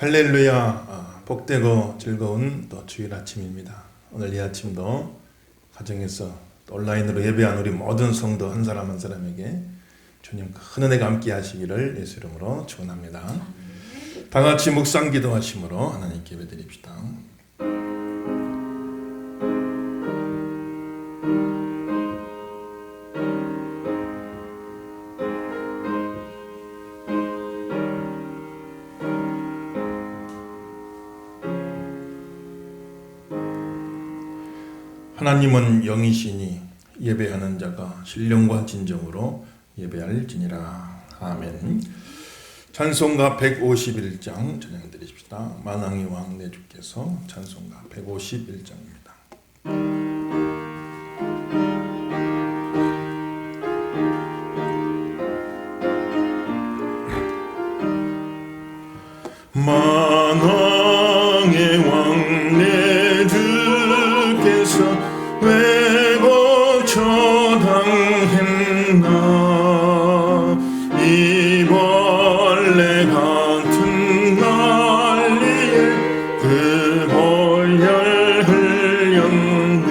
할렐루야, 복되고 즐거운 또 주일 아침입니다. 오늘 이 아침도 가정에서 또 온라인으로 예배한 우리 모든 성도 한 사람 한 사람에게 주님 큰 은혜가 함께 하시기를 예수 이름으로 축원합니다. 다 같이 묵상 기도하심으로 하나님께 예배드립시다. 하나님은 영이시니 예배하는 자가 신령과 진정으로 예배할지니라. 아멘. 찬송가 151장 찬양 드리십시다. 만왕의 왕 내 주께서 찬송가 151장입니다. 만왕의 왕 내 주께서 왜거처당했나 이 벌레 같은 난리에 그 보혈 흘렸네.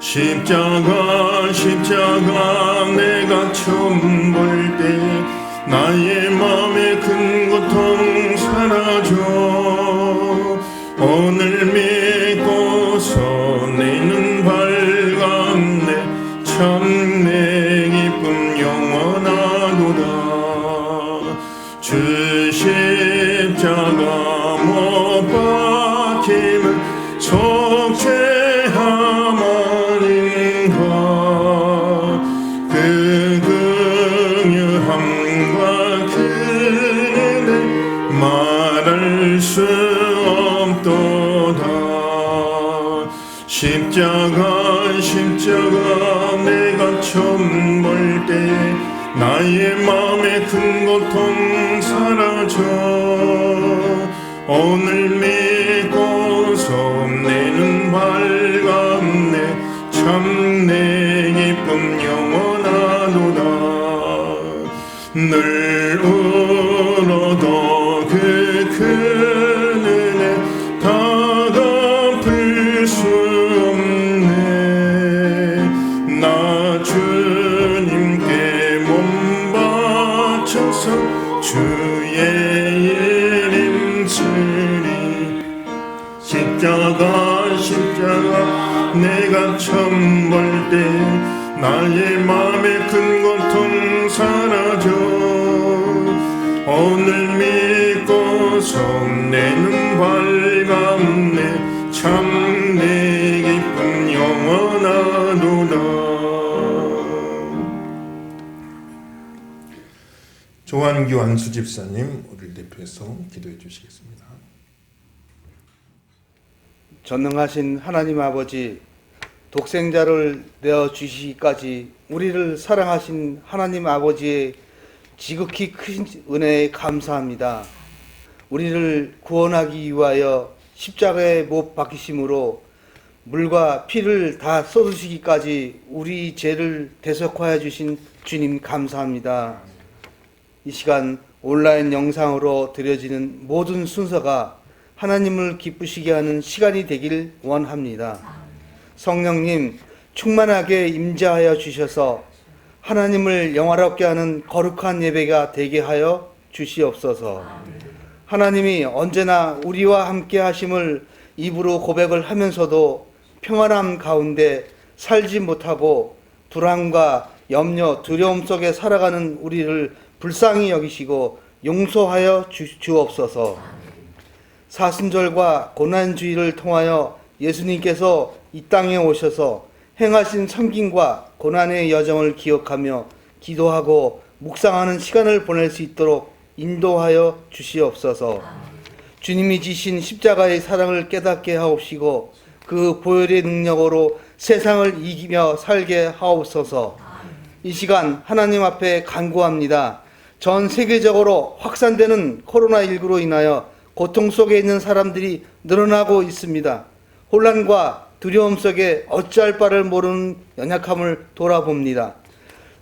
십자가 내가 처음 볼 때 나의 맘에 큰 고통 사라져 오늘 믿고서 내 눈 밝았네. 참 내 기쁨 영원하도다. 주 십자가 못 박힘을 속죄함 아닌가. 그 긍휼함과 그 은혜 말할 수 없도다. 십자가 내가 처음 볼 때 나의 마음에 큰 고통 사라져 오늘 믿고서 내 눈 밝았네. 참 내 기쁨 영원하도다. 늘 울어도 그 큰 은혜 다 갚을 수 없네. 나 주님께 몸 바쳐서 주의 일 힘쓰리. 십자가 내가 처음 볼 때 나의 맘에 큰 고통 사라져 오늘 믿고서 내 눈 밝았네. 참 내 기쁨 영원하도다. 조한규 안수집사님 우리를 대표해서 기도해 주시겠습니다. 전능하신 하나님 아버지, 독생자를 내어주시기까지 우리를 사랑하신 하나님 아버지의 지극히 큰 은혜에 감사합니다. 우리를 구원하기 위하여 십자가에 못 박히심으로 물과 피를 다 쏟으시기까지 우리 죄를 대속하여 주신 주님 감사합니다. 이 시간 온라인 영상으로 드려지는 모든 순서가 하나님을 기쁘시게 하는 시간이 되길 원합니다. 성령님 충만하게 임재하여 주셔서 하나님을 영화롭게 하는 거룩한 예배가 되게 하여 주시옵소서. 하나님이 언제나 우리와 함께 하심을 입으로 고백을 하면서도 평안함 가운데 살지 못하고 불안과 염려, 두려움 속에 살아가는 우리를 불쌍히 여기시고 용서하여 주옵소서. 사순절과 고난주의를 통하여 예수님께서 이 땅에 오셔서 행하신 섬김과 고난의 여정을 기억하며 기도하고 묵상하는 시간을 보낼 수 있도록 인도하여 주시옵소서. 주님이 지신 십자가의 사랑을 깨닫게 하옵시고 그 보혈의 능력으로 세상을 이기며 살게 하옵소서. 이 시간 하나님 앞에 간구합니다. 전 세계적으로 확산되는 코로나19로 인하여 고통 속에 있는 사람들이 늘어나고 있습니다. 혼란과 두려움 속에 어찌할 바를 모르는 연약함을 돌아봅니다.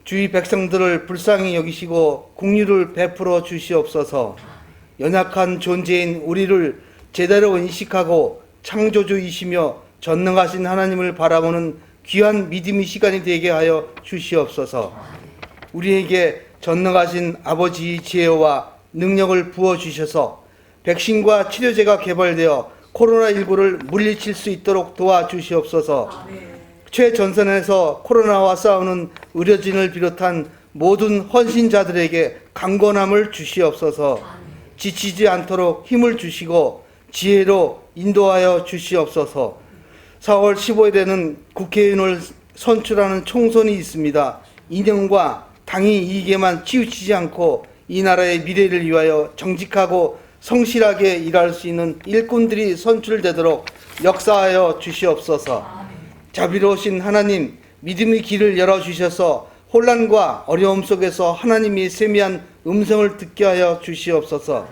주위 백성들을 불쌍히 여기시고 긍휼을 베풀어 주시옵소서. 연약한 존재인 우리를 제대로 인식하고 창조주이시며 전능하신 하나님을 바라보는 귀한 믿음의 시간이 되게 하여 주시옵소서. 우리에게 전능하신 아버지의 지혜와 능력을 부어주셔서 백신과 치료제가 개발되어 코로나19를 물리칠 수 있도록 도와주시옵소서. 최전선에서 코로나와 싸우는 의료진을 비롯한 모든 헌신자들에게 강건함을 주시옵소서. 지치지 않도록 힘을 주시고 지혜로 인도하여 주시옵소서. 4월 15일에는 국회의원을 선출하는 총선이 있습니다. 이념과 당의 이익에만 치우치지 않고 이 나라의 미래를 위하여 정직하고 성실하게 일할 수 있는 일꾼들이 선출되도록 역사하여 주시옵소서. 자비로우신 하나님, 믿음의 길을 열어주셔서 혼란과 어려움 속에서 하나님이 세미한 음성을 듣게 하여 주시옵소서.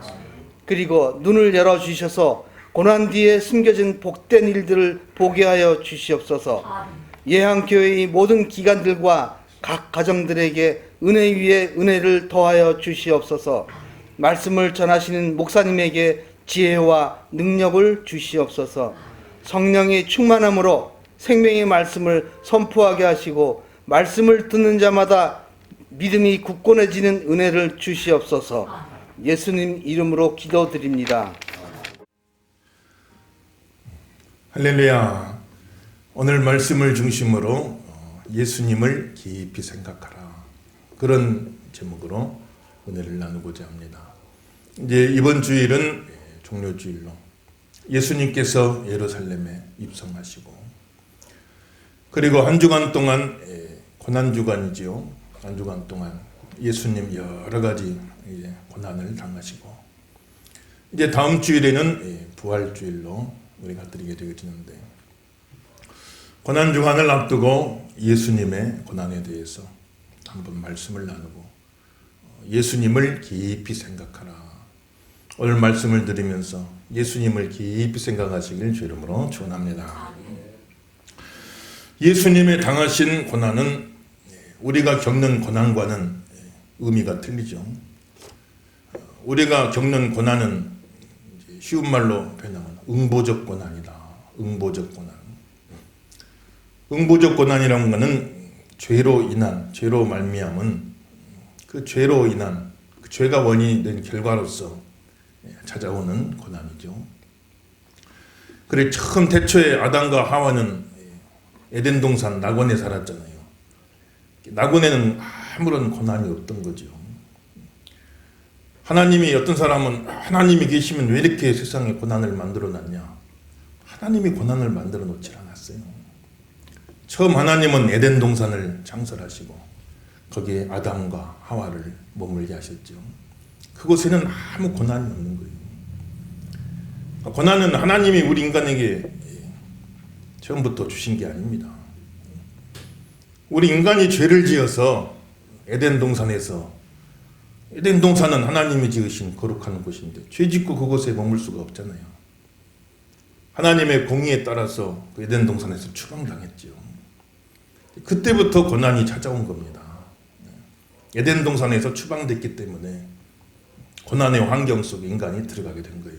그리고 눈을 열어주셔서 고난 뒤에 숨겨진 복된 일들을 보게 하여 주시옵소서. 예한교회의 모든 기관들과 각 가정들에게 은혜 위에 은혜를 더하여 주시옵소서. 말씀을 전하시는 목사님에게 지혜와 능력을 주시옵소서. 성령의 충만함으로 생명의 말씀을 선포하게 하시고 말씀을 듣는 자마다 믿음이 굳건해지는 은혜를 주시옵소서. 예수님 이름으로 기도드립니다. 할렐루야. 오늘 말씀을 중심으로 예수님을 깊이 생각하라, 그런 제목으로 은혜를 나누고자 합니다. 이제 이번 주일은 종료주일로 예수님께서 예루살렘에 입성하시고, 그리고 한 주간 동안 고난주간이지요. 한 주간 동안 예수님 여러 가지 고난을 당하시고, 이제 다음 주일에는 부활주일로 우리가 드리게 되어지는데, 고난주간을 앞두고 예수님의 고난에 대해서 한번 말씀을 나누고 예수님을 깊이 생각하라. 오늘 말씀을 들으면서 예수님을 깊이 생각하시길 주 이름으로 축원합니다. 예수님의 당하신 고난은 우리가 겪는 고난과는 의미가 틀리죠. 우리가 겪는 고난은 쉬운 말로 표현하면 응보적 고난이다. 응보적 고난. 응보적 고난이라는 것은 죄로 인한, 죄로 말미암은 그 죄로 인한, 그 죄가 원인이 된 결과로서 찾아오는 고난이죠. 그래, 처음 태초에 아담과 하와는 에덴 동산 낙원에 살았잖아요. 낙원에는 아무런 고난이 없던 거죠. 하나님이, 어떤 사람은 하나님이 계시면 왜 이렇게 세상에 고난을 만들어 놨냐? 하나님이 고난을 만들어 놓지 않았어요. 처음 하나님은 에덴 동산을 창설하시고 거기에 아담과 하와를 머물게 하셨죠. 그곳에는 아무 고난이 없는 거예요. 고난은 하나님이 우리 인간에게 처음부터 주신 게 아닙니다. 우리 인간이 죄를 지어서 에덴 동산에서, 에덴 동산은 하나님이 지으신 거룩한 곳인데 죄 짓고 그곳에 머물 수가 없잖아요. 하나님의 공의에 따라서 그 에덴 동산에서 추방당했죠. 그때부터 고난이 찾아온 겁니다. 에덴 동산에서 추방됐기 때문에 고난의 환경 속에 인간이 들어가게 된 거예요.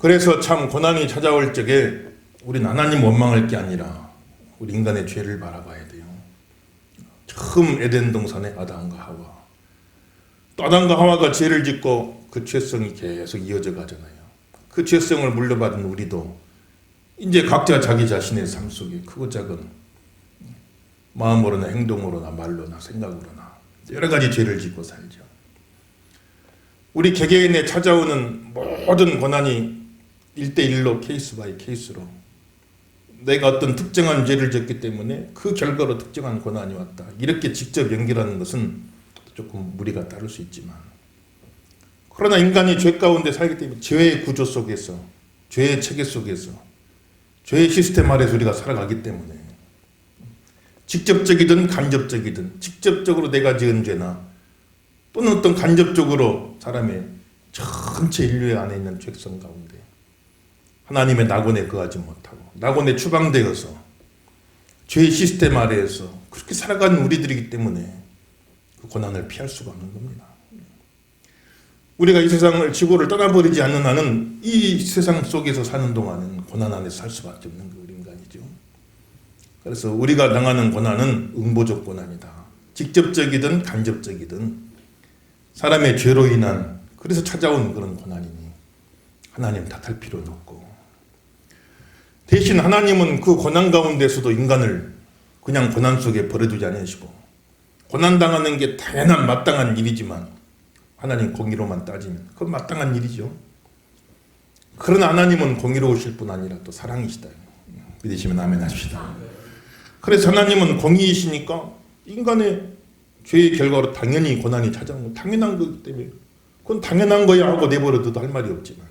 그래서 참 고난이 찾아올 적에 우리는 하나님 원망할 게 아니라 우리 인간의 죄를 바라봐야 돼요. 처음 에덴 동산의 아담과 하와, 또 아담과 하와가 죄를 짓고 그 죄성이 계속 이어져 가잖아요. 그 죄성을 물려받은 우리도 이제 각자 자기 자신의 삶 속에 크고 작은 마음으로나 행동으로나 말로나 생각으로나 여러 가지 죄를 짓고 살죠. 우리 개개인에 찾아오는 모든 고난이 1대1로 케이스 바이 케이스로 내가 어떤 특정한 죄를 졌기 때문에 그 결과로 특정한 고난이 왔다, 이렇게 직접 연결하는 것은 조금 무리가 따를 수 있지만, 그러나 인간이 죄 가운데 살기 때문에 죄의 구조 속에서, 죄의 체계 속에서, 죄의 시스템 아래서 우리가 살아가기 때문에 직접적이든 간접적이든, 직접적으로 내가 지은 죄나 또는 어떤 간접적으로 사람의 전체 인류의 안에 있는 죄성 가운데 하나님의 낙원에 거하지 못하고 낙원에 추방되어서 죄의 시스템 아래에서 그렇게 살아가는 우리들이기 때문에 그 고난을 피할 수가 없는 겁니다. 우리가 이 세상을 지구를 떠나버리지 않는 한은 이 세상 속에서 사는 동안은 고난 안에서 살 수밖에 없는 그 우리 인간이죠. 그래서 우리가 당하는 고난은 응보적 고난이다. 직접적이든 간접적이든 사람의 죄로 인한 그래서 찾아온 그런 고난이니 하나님 탓할 필요는 없고, 대신 하나님은 그 고난 가운데서도 인간을 그냥 고난 속에 버려두지 않으시고, 고난당하는 게 당연한 마땅한 일이지만 하나님 공의로만 따지면 그건 마땅한 일이죠. 그러나 하나님은 공의로우실 뿐 아니라 또 사랑이시다. 믿으시면 아멘 하십시다. 그래서 하나님은 공의이시니까 인간의 죄의 결과로 당연히 고난이 찾아오는 건 당연한 거기 때문에 그건 당연한 거야 하고 내버려둬도 할 말이 없지만,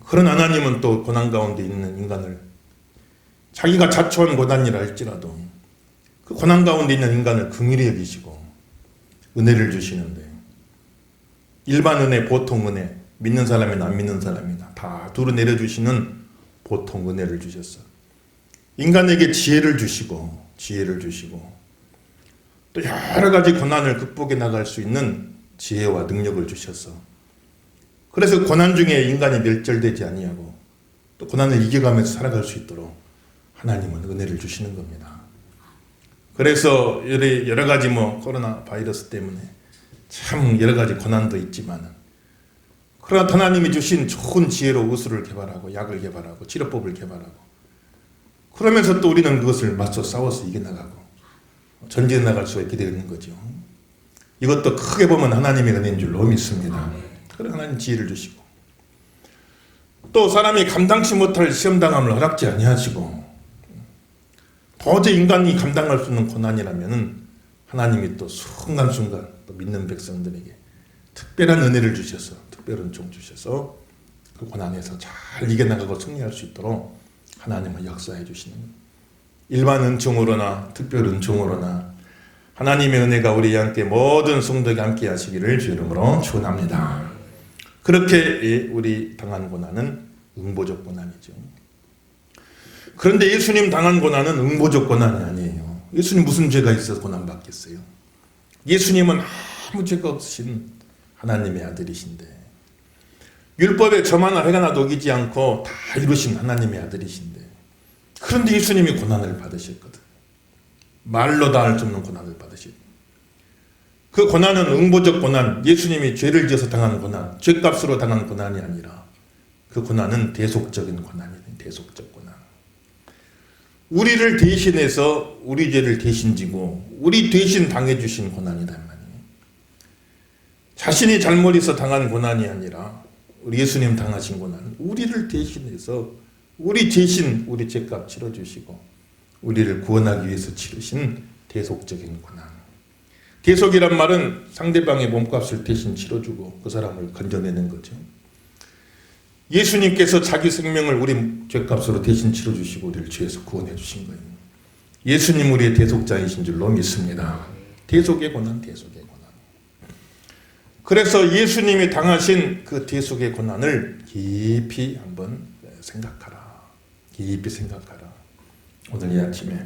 그런 하나님은 또 고난 가운데 있는 인간을 자기가 자초한 고난이라 할지라도 그 고난 가운데 있는 인간을 긍휼히 여기시고 은혜를 주시는데, 일반 은혜, 보통 은혜, 믿는 사람이나 안 믿는 사람이나 다 두루 내려주시는 보통 은혜를 주셨어. 인간에게 지혜를 주시고 또 여러 가지 고난을 극복해 나갈 수 있는 지혜와 능력을 주셨어. 그래서 고난 중에 인간이 멸절되지 아니하고 또 고난을 이겨가면서 살아갈 수 있도록 하나님은 은혜를 주시는 겁니다. 그래서 여러 가지 코로나 바이러스 때문에 참 여러 가지 고난도 있지만은, 그러나 하나님이 주신 좋은 지혜로 의술을 개발하고 약을 개발하고 치료법을 개발하고 그러면서 또 우리는 그것을 맞서 싸워서 이겨나가고 전진해 나갈 수 있게 되는 거죠. 이것도 크게 보면 하나님의 은혜인 줄로 믿습니다. 그래 하나님 지혜를 주시고 또 사람이 감당치 못할 시험당함을 허락지 아니하시고, 도저히 인간이 감당할 수 없는 고난이라면 하나님이 또 순간순간 또 믿는 백성들에게 특별한 은혜를 주셔서 특별한 은총 주셔서 그 고난에서 잘 이겨나가고 승리할 수 있도록 하나님은 역사해 주시는 겁니다. 일반 은총으로나 특별 은총으로나 하나님의 은혜가 우리 함께 모든 성도에게 함께 하시기를 주 이름으로 축원합니다. 그렇게 우리 당한 고난은 응보적 고난이죠. 그런데 예수님 당한 고난은 응보적 고난이 아니에요. 예수님 무슨 죄가 있어서 고난받겠어요? 예수님은 아무 죄가 없으신 하나님의 아들이신데, 율법에 점 하나 획 하나 녹이지 않고 다 이루신 하나님의 아들이신데, 그런데 예수님이 고난을 받으셨거든. 말로 다 할 수 없는 고난을 받으셨고, 그 고난은 응보적 고난, 예수님이 죄를 지어서 당한 고난, 죄값으로 당한 고난이 아니라 그 고난은 대속적인 고난이에요. 대속적 고난. 우리를 대신해서 우리 죄를 대신 지고 우리 대신 당해주신 고난이란 말이에요. 자신이 잘못해서 당한 고난이 아니라 우리 예수님 당하신 고난, 우리를 대신해서 우리 대신 우리 죄값 치러주시고 우리를 구원하기 위해서 치르신 대속적인 고난. 대속이란 말은 상대방의 몸값을 대신 치러주고 그 사람을 건져내는 거죠. 예수님께서 자기 생명을 우리 죄값으로 대신 치러주시고 우리를 죄에서 구원해 주신 거예요. 예수님 우리의 대속자이신 줄로 믿습니다. 대속의 고난, 대속의 고난. 그래서 예수님이 당하신 그 대속의 고난을 깊이 한번 생각하라. 깊이 생각하라. 오늘 이 아침에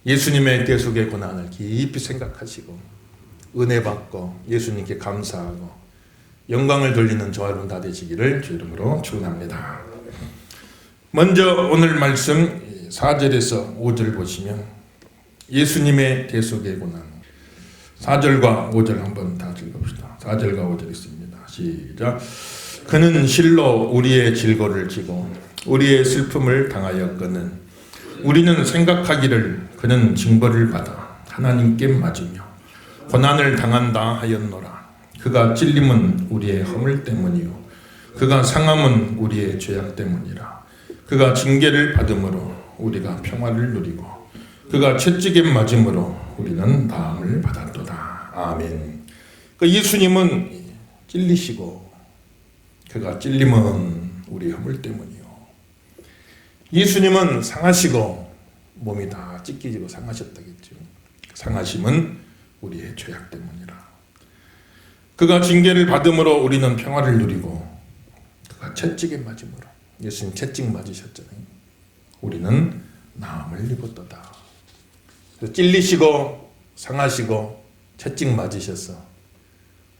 예수님의 대속의 고난을 깊이 생각하시고 은혜 받고 예수님께 감사하고 영광을 돌리는 저와 여러분 다 되시기를 주 이름으로 축원합니다. 먼저 오늘 말씀 4절에서 5절 보시면 예수님의 대속의 고난, 4절과 5절 한번 다 읽어봅시다. 4절과 5절 있습니다. 시작. 그는 실로 우리의 질고를 지고 우리의 슬픔을 당하였거늘 우리는 생각하기를 그는 징벌을 받아 하나님께 맞으며 고난을 당한다 하였노라. 그가 찔림은 우리의 허물 때문이요 그가 상함은 우리의 죄악 때문이라. 그가 징계를 받음으로 우리가 평화를 누리고 그가 채찍에 맞음으로 우리는 나음을 받았도다. 아멘. 그러니까 예수님은 찔리시고 그가 찔림은 우리의 허물 때문이요 예수님은 상하시고 몸이 다 찢기지고 상하셨다겠죠. 상하심은 우리의 죄악 때문이라. 그가 징계를 받음으로 우리는 평화를 누리고 그가 채찍에 맞음으로, 예수님 채찍 맞으셨잖아요. 우리는 나음을 입었도다. 찔리시고 상하시고 채찍 맞으셔서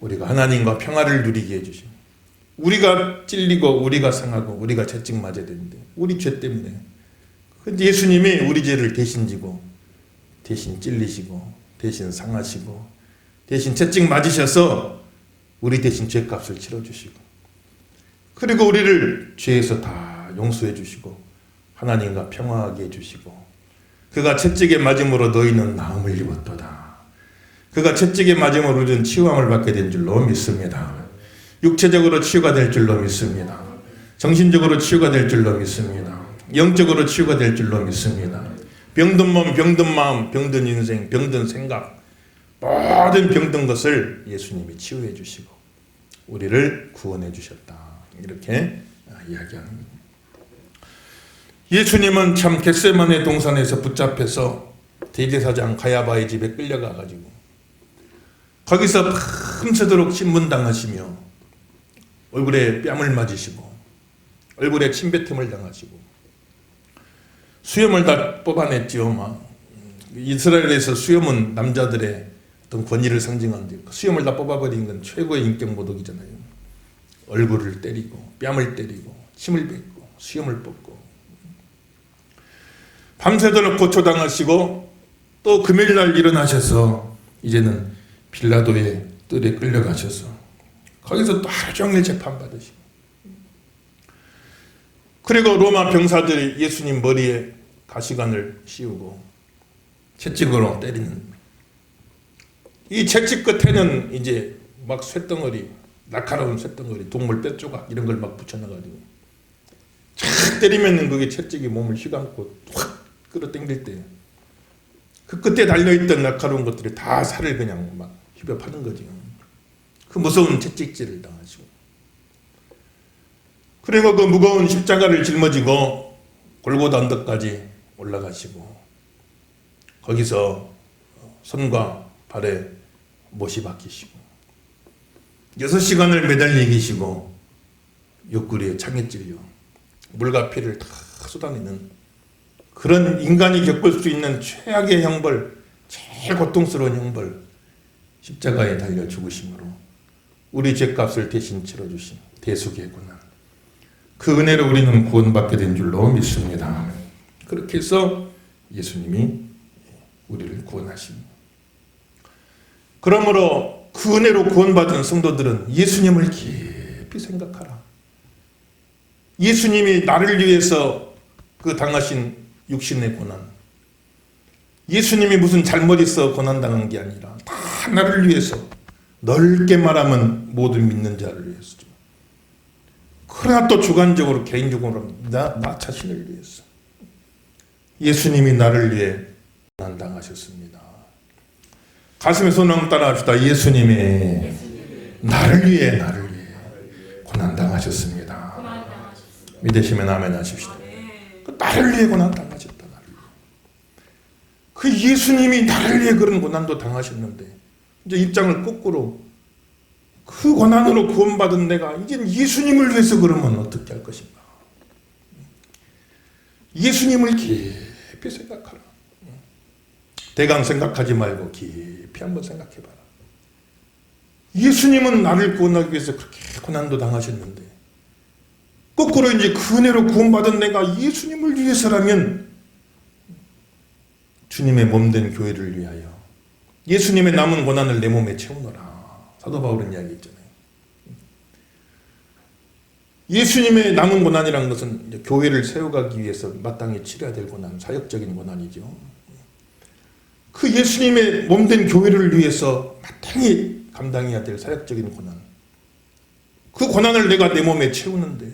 우리가 하나님과 평화를 누리게 해주시고, 우리가 찔리고 우리가 상하고 우리가 채찍 맞아야 되는데 우리 죄 때문에, 근데 예수님이 우리 죄를 대신 지고 대신 찔리시고 대신 상하시고 대신 채찍 맞으셔서 우리 대신 죄값을 치러주시고, 그리고 우리를 죄에서 다 용서해 주시고 하나님과 평화하게 해주시고, 그가 채찍에 맞음으로 너희는 나음을 입었도다. 그가 채찍에 맞음으로 우리는 치유함을 받게 된 줄로 믿습니다. 육체적으로 치유가 될 줄로 믿습니다. 정신적으로 치유가 될 줄로 믿습니다. 영적으로 치유가 될 줄로 믿습니다. 병든 몸, 병든 마음, 병든 인생, 병든 생각, 모든 병든 것을 예수님이 치유해 주시고 우리를 구원해 주셨다. 이렇게 이야기하는 겁니다. 예수님은 참 겟세마네 동산에서 붙잡혀서 대제사장 가야바의 집에 끌려가가지고 거기서 밤새도록 신문당하시며 얼굴에 뺨을 맞으시고 얼굴에 침뱉음을 당하시고 수염을 다 뽑아냈지요. 막 이스라엘에서 수염은 남자들의 어떤 권위를 상징하는데 수염을 다 뽑아버린 건 최고의 인격 모독이잖아요. 얼굴을 때리고 뺨을 때리고 침을 뱉고 수염을 뽑고 밤새도록 고초당하시고 또 금요일날 일어나셔서 이제는 빌라도의 뜰에 끌려가셔서 거기서 또 하루 종일 재판받으시고, 그리고 로마 병사들이 예수님 머리에 가시관을 씌우고 채찍으로 때리는, 이 채찍 끝에는 이제 막 쇳덩어리, 날카로운 쇳덩어리, 동물 뼈조각 이런 걸 막 붙여놔가지고 착 때리면은 그게 채찍이 몸을 휘감고 확 끌어당길 때 그 끝에 달려있던 날카로운 것들이 다 살을 그냥 막 휘벼 파는 거죠. 그 무서운 채찍질을 당하시고, 그리고 그 무거운 십자가를 짊어지고 골고다 언덕까지 올라가시고 거기서 손과 발에 못이 박히시고 6시간을 매달려 계시고 옆구리에 창에 찔려 물과 피를 다 쏟아내는 그런 인간이 겪을 수 있는 최악의 형벌, 제일 고통스러운 형벌, 십자가에 달려 죽으심으로 우리 죄값을 대신 치러주신 대속의 고난, 그 은혜로 우리는 구원받게 된 줄로 믿습니다. 그렇게 해서 예수님이 우리를 구원하십니다. 그러므로 그 은혜로 구원받은 성도들은 예수님을 깊이 생각하라. 예수님이 나를 위해서 그 당하신 육신의 고난, 예수님이 무슨 잘못 있어 고난당한 게 아니라 다 나를 위해서, 넓게 말하면 모든 믿는 자를 위해서죠. 그러나 또 주관적으로 개인적으로 나 자신을 위해서 예수님이 나를 위해 고난당하셨습니다. 가슴에 손 한번 따라 합시다. 예수님이 나를 위해 고난당하셨습니다. 믿으시면 아멘 하십시다. 나를 위해 고난당하셨다. 그 예수님이 나를 위해 그런 고난도 당하셨는데 이제 입장을 거꾸로, 그 고난으로 구원받은 내가 이제 예수님을 위해서 그러면 어떻게 할 것인가. 예수님을 깊이 생각하라. 대강 생각하지 말고 깊이 한번 생각해봐라. 예수님은 나를 구원하기 위해서 그렇게 고난도 당하셨는데 거꾸로 이제 그 은혜로 구원받은 내가 예수님을 위해서라면 주님의 몸된 교회를 위하여 예수님의 남은 고난을 내 몸에 채우노라. 사도 바울은 이야기했잖아요. 예수님의 남은 고난이라는 것은 이제 교회를 세워가기 위해서 마땅히 치러야 될 고난, 사역적인 고난이죠. 그 예수님의 몸된 교회를 위해서 마땅히 감당해야 될 사역적인 고난, 그 고난을 내가 내 몸에 채우는데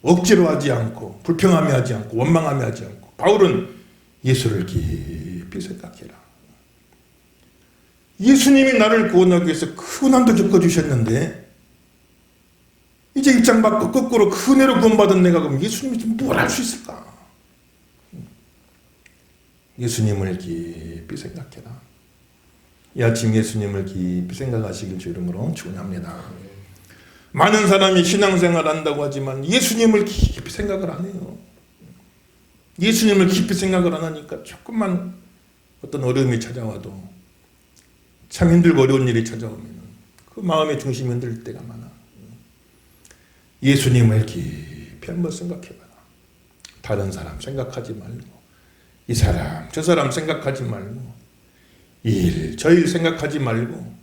억지로 하지 않고 불평하며 하지 않고 원망하며 하지 않고, 바울은 예수를 깊이 생각해라. 예수님이 나를 구원하기 위해서 그 고난도 겪어주셨는데 이제 입장 바꿔 거꾸로 그 은혜로 구원받은 내가 그럼 예수님이 좀 뭘 할 수 있을까? 예수님을 깊이 생각해라. 이 아침 예수님을 깊이 생각하시길 주 이름으로 축원합니다. 많은 사람이 신앙생활 한다고 하지만 예수님을 깊이 생각을 안 해요. 예수님을 깊이 생각을 안 하니까 조금만 어떤 어려움이 찾아와도, 참 힘들고 어려운 일이 찾아오면 그 마음의 중심이 흔들릴 때가 많아. 예수님을 깊이 한번 생각해봐라. 다른 사람 생각하지 말고, 이 사람 저 사람 생각하지 말고, 저 일 생각하지 말고,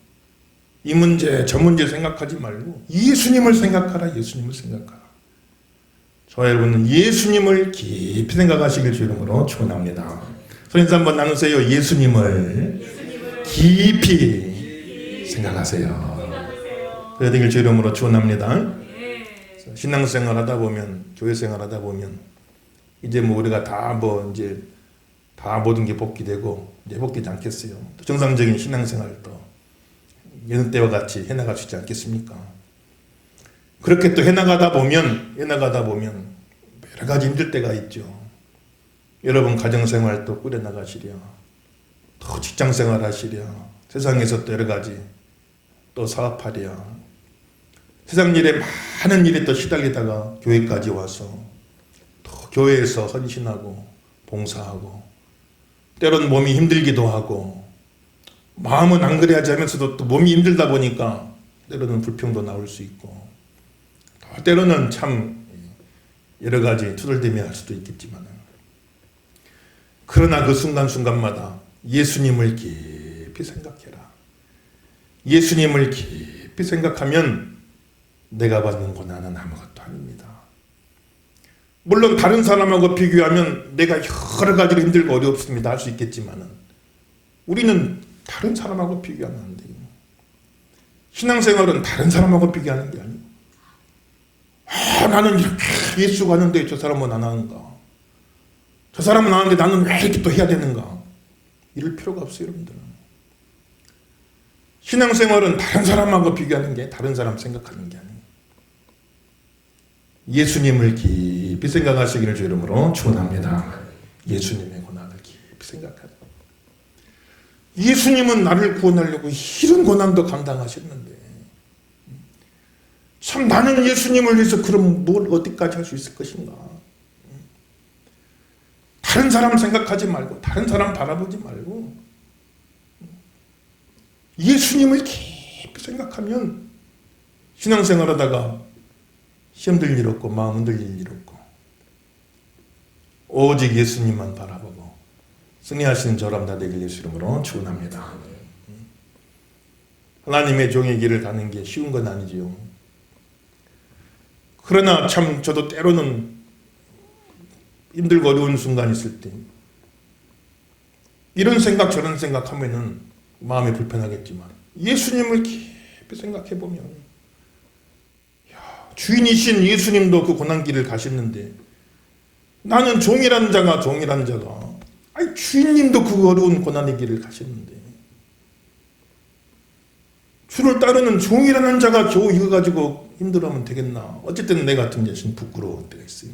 이 문제 저 문제 생각하지 말고 예수님을 생각하라. 예수님을 생각하라. 저와 여러분은 예수님을 깊이 생각하시길 주 이름으로 축원합니다. 손 인사 한번 나누세요. 예수님을 깊이 생각하세요. 그래야 되길 주 이름으로 축원합니다. 신앙생활 하다 보면, 교회생활 하다 보면 이제 뭐 우리가 이제 다 모든 게 복귀되고 이제 복귀되지 않겠어요. 또 정상적인 신앙생활도 여느 때와 같이 해나갈 수 있지 않겠습니까? 그렇게 또 해나가다 보면 여러 가지 힘들 때가 있죠. 여러분 가정생활 또 꾸려나가시랴, 또 직장생활 하시랴, 세상에서 또 여러 가지 또 사업하랴, 세상 일에 많은 일에 또 시달리다가 교회까지 와서 또 교회에서 헌신하고 봉사하고, 때로는 몸이 힘들기도 하고, 마음은 안 그래 하지 하면서도 또 몸이 힘들다 보니까 때로는 불평도 나올 수 있고, 또 때로는 참 여러 가지 투덜대며 할 수도 있겠지만, 그러나 그 순간순간마다 예수님을 깊이 생각해라. 예수님을 깊이 생각하면 내가 받는 고난은 아무것도 아닙니다. 물론 다른 사람하고 비교하면 내가 여러 가지로 힘들고 어렵습니다 할 수 있겠지만, 우리는 다른 사람하고 비교하면 안 돼요. 신앙생활은 다른 사람하고 비교하는 게 아니고, 나는 이렇게 예수가 하는데 저 사람은 안 하는가, 저 사람은 안 하는데 나는 왜 이렇게 또 해야 되는가, 이럴 필요가 없어요. 여러분들은 신앙생활은 다른 사람하고 비교하는 게, 다른 사람 생각하는 게 아니에요. 예수님을 깊이 생각하시기를 주 이름으로 축원합니다. 예수님의 고난을 깊이 생각하라. 예수님은 나를 구원하려고 이런 고난도 감당하셨는데, 참 나는 예수님을 위해서 그럼 뭘 어디까지 할 수 있을 것인가. 다른 사람 생각하지 말고, 다른 사람 바라보지 말고 예수님을 깊이 생각하면 신앙생활 하다가 시험 들 일 없고 마음 흔들릴 일 없고, 오직 예수님만 바라보고 승리하시는 저람 다 되길 예수 이름으로 축원합니다. 하나님의 종의 길을 가는 게 쉬운 건 아니지요. 그러나 참 저도 때로는 힘들고 어려운 순간이 있을 때 이런 생각 저런 생각하면은 마음이 불편하겠지만, 예수님을 깊이 생각해보면, 주인이신 예수님도 그 고난길을 가셨는데, 나는 종이라는 자가 아니 주인님도 그 어려운 고난의 길을 가셨는데, 주를 따르는 종이라는 자가 겨우 이거 가지고 힘들어하면 되겠나. 어쨌든 내 같은 자신 부끄러울 때가 있어요.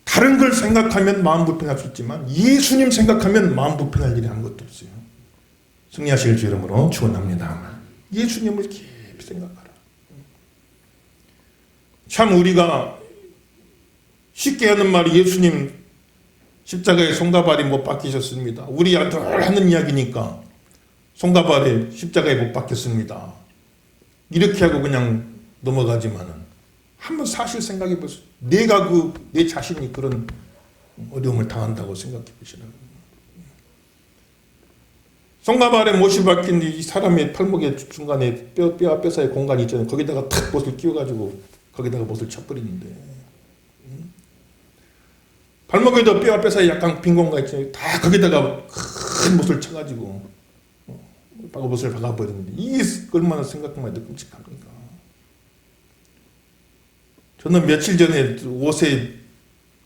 다른 걸 생각하면 마음 불편할 수 있지만 예수님 생각하면 마음 불편할 일이 아무것도 없어요. 승리하실 주 이름으로 축원합니다. 예수님을 깊이 생각하라. 참 우리가 쉽게 하는 말이, 예수님 십자가에 손가발이 못 박히셨습니다. 우리 아들 하는 이야기니까 손가발에 십자가에 못 박혔습니다. 이렇게 하고 그냥 넘어가지만은, 한번 사실 생각해 보세요. 내가 내 자신이 그런 어려움을 당한다고 생각해 보시라고요. 손가발에 못이 박힌 이 사람의 팔목의 중간에 뼈와 뼈 사이 공간이 있잖아요. 거기다가 탁 못을 끼워가지고 거기다가 못을 쳐버리는데, 발목에도 뼈와 뼈 사이 약간 빈 공간 있잖아요. 다 거기다가 큰 못을 쳐가지고 못을 박아버리는데, 이게 얼마나 생각만 해도 끔찍합니까? 저는 며칠 전에 옷에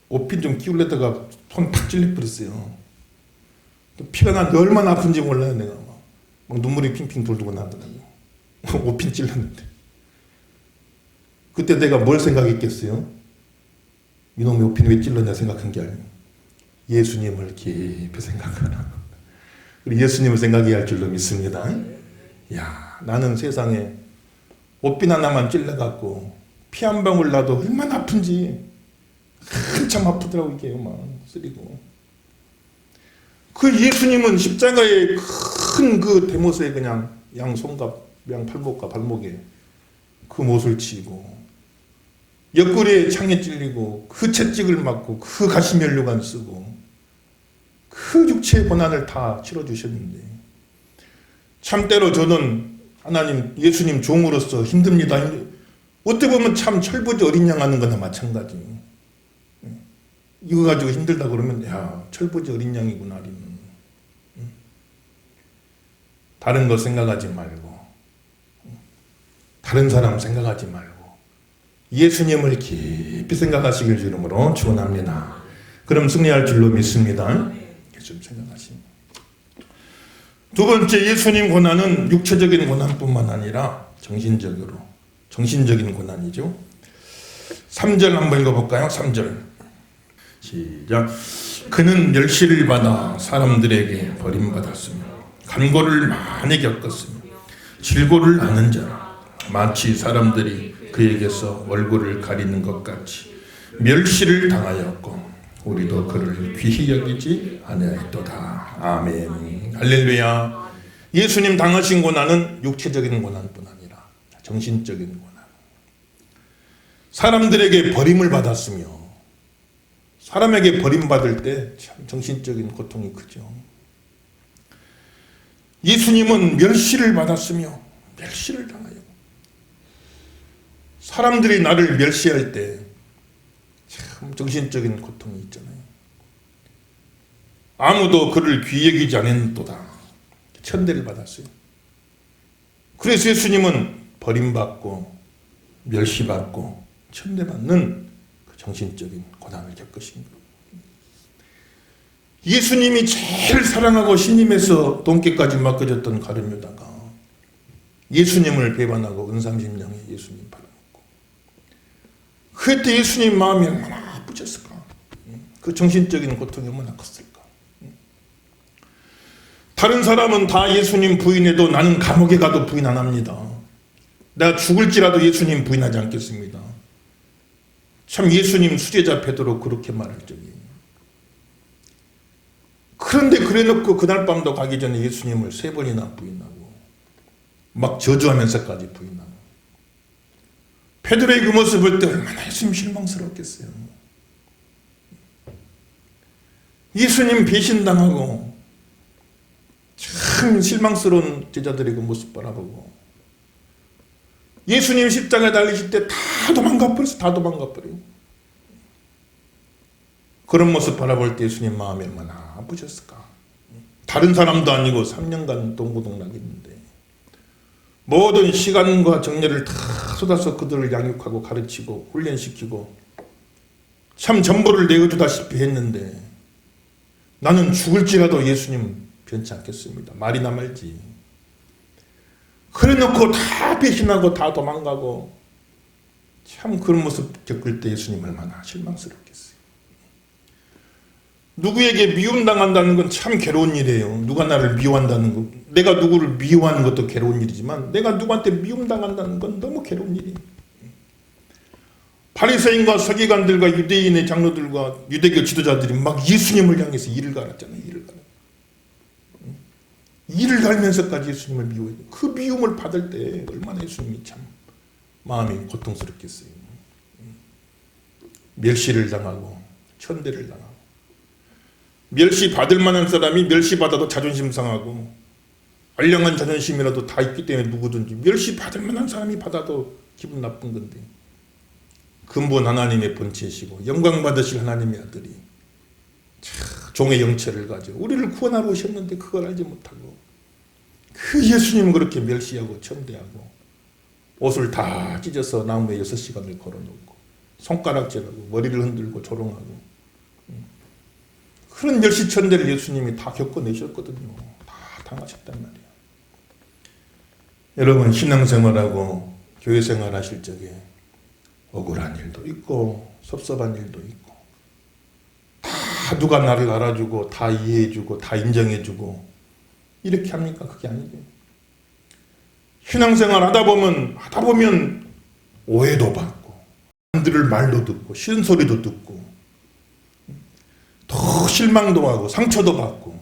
옷핀 좀 끼우려다가 손 팍 찔려버렸어요. 피가 나는데 얼마나 아픈지 몰라요. 내가 막 눈물이 핑핑 돌고 나더라고요. 옷핀 찔렀는데. 그때 내가 뭘 생각했겠어요? 이놈의 옷핀 왜 찔렀냐 생각한 게 아니에요. 예수님을 깊이 생각하라. 우리 예수님을 생각해야 할 줄로 믿습니다. 야, 나는 세상에 옷핀 하나만 찔러갖고 피 한 방울 나도 얼마나 아픈지 한참 아프더라고. 이게 막 쓰리고, 그 예수님은 십자가의 큰 그 대못에 그냥 양 손과 양팔복과 발목에 그 못을 치고 옆구리에 창에 찔리고 그 채찍을 맞고 그 가시면류관 쓰고 그 육체의 고난을 다 치러주셨는데 참때로 저는 하나님 예수님 종으로서 힘듭니다. 어떻게 보면 참 철부지 어린 양 하는 거나 마찬가지. 이거 가지고 힘들다 그러면 야 철부지 어린 양이구나. 다른 거 생각하지 말고 다른 사람 생각하지 말고 예수님을 깊이 생각하시길 주름으로 축원합니다. 그럼 승리할 줄로 믿습니다. 예수님 생각하시면. 두 번째 예수님 고난은 육체적인 고난뿐만 아니라 정신적인 고난이죠. 3절 한번 읽어볼까요? 3절 시작. 그는 멸시를 받아 사람들에게 버림받았으며 간고를 많이 겪었으며 질고를 아는 자라 마치 사람들이 그에게서 얼굴을 가리는 것 같이 멸시를 당하였고 우리도 그를 귀히 여기지 아니하였도다. 아멘. 할렐루야. 예수님 당하신 고난은 육체적인 고난뿐 아니라 정신적인 고난. 사람들에게 버림을 받았으며 사람에게 버림받을 때 참 정신적인 고통이 크죠. 예수님은 멸시를 받았으며 멸시를 당하여 사람들이 나를 멸시할 때 참 정신적인 고통이 있잖아요. 아무도 그를 귀히 여기지 않았도다. 천대를 받았어요. 그래서 예수님은 버림받고 멸시받고 천대받는 그 정신적인 고난을 겪으신 거예요. 예수님이 제일 사랑하고 신임해서 돈깨까지 맡겨졌던 가룟유다가 예수님을 배반하고 은삼십냥에 예수님 팔아먹고 그때 예수님 마음이 얼마나 아프셨을까. 그 정신적인 고통이 얼마나 컸을까. 다른 사람은 다 예수님 부인해도 나는 감옥에 가도 부인 안 합니다. 내가 죽을지라도 예수님 부인하지 않겠습니다. 참 예수님 수제자 베드로 그렇게 말할 적이에요. 그런데 그래놓고 그날 밤도 가기 전에 예수님을 3번이나 부인하고 막 저주하면서까지 부인하고 베드로의 그 모습을 볼 때 얼마나 예수님 실망스럽겠어요. 예수님 배신당하고 참 실망스러운 제자들의 그 모습 바라보고 예수님 십자가에 달리실 때 다 도망가버렸어. 다 도망가버려요. 그런 모습 바라볼 때 예수님 마음이 얼마나 아프셨을까. 다른 사람도 아니고 3년간 동고동락했는데 모든 시간과 정열을 다 쏟아서 그들을 양육하고 가르치고 훈련시키고 참 전부를 내어주다시피 했는데 나는 죽을지라도 예수님 변치 않겠습니다. 말이나 말지. 그래놓고 다 배신하고 다 도망가고 참 그런 모습 겪을 때 예수님 얼마나 실망스럽겠어요. 누구에게 미움당한다는 건 참 괴로운 일이에요. 누가 나를 미워한다는 거. 내가 누구를 미워하는 것도 괴로운 일이지만 내가 누구한테 미움당한다는 건 너무 괴로운 일이에요. 바리새인과 서기관들과 유대인의 장로들과 유대교 지도자들이 막 예수님을 향해서 이를 갈았잖아요. 이를 갈면서까지 예수님을 미워해요. 그 미움을 받을 때 얼마나 예수님이 참 마음이 고통스럽겠어요. 멸시를 당하고 천대를 당하고 멸시받을 만한 사람이 멸시받아도 자존심 상하고 알량한 자존심이라도 다 있기 때문에 누구든지 멸시받을 만한 사람이 받아도 기분 나쁜 건데 근본 하나님의 본체시고 영광 받으실 하나님의 아들이 종의 영체를 가지고 우리를 구원하러 오셨는데 그걸 알지 못하고 그 예수님은 그렇게 멸시하고 천대하고 옷을 다 찢어서 나무에 6시간을 걸어놓고 손가락질하고 머리를 흔들고 조롱하고 그런 멸시천대를 예수님이 다 겪어내셨거든요. 다 당하셨단 말이에요. 여러분 신앙생활하고 교회생활 하실 적에 억울한 일도 있고 섭섭한 일도 있고 다 누가 나를 알아주고 다 이해해주고 다 인정해주고 이렇게 합니까? 그게 아니죠. 신앙생활 하다 보면 오해도 받고 사람들을 말도 듣고 싫은 소리도 듣고 더 실망도 하고 상처도 받고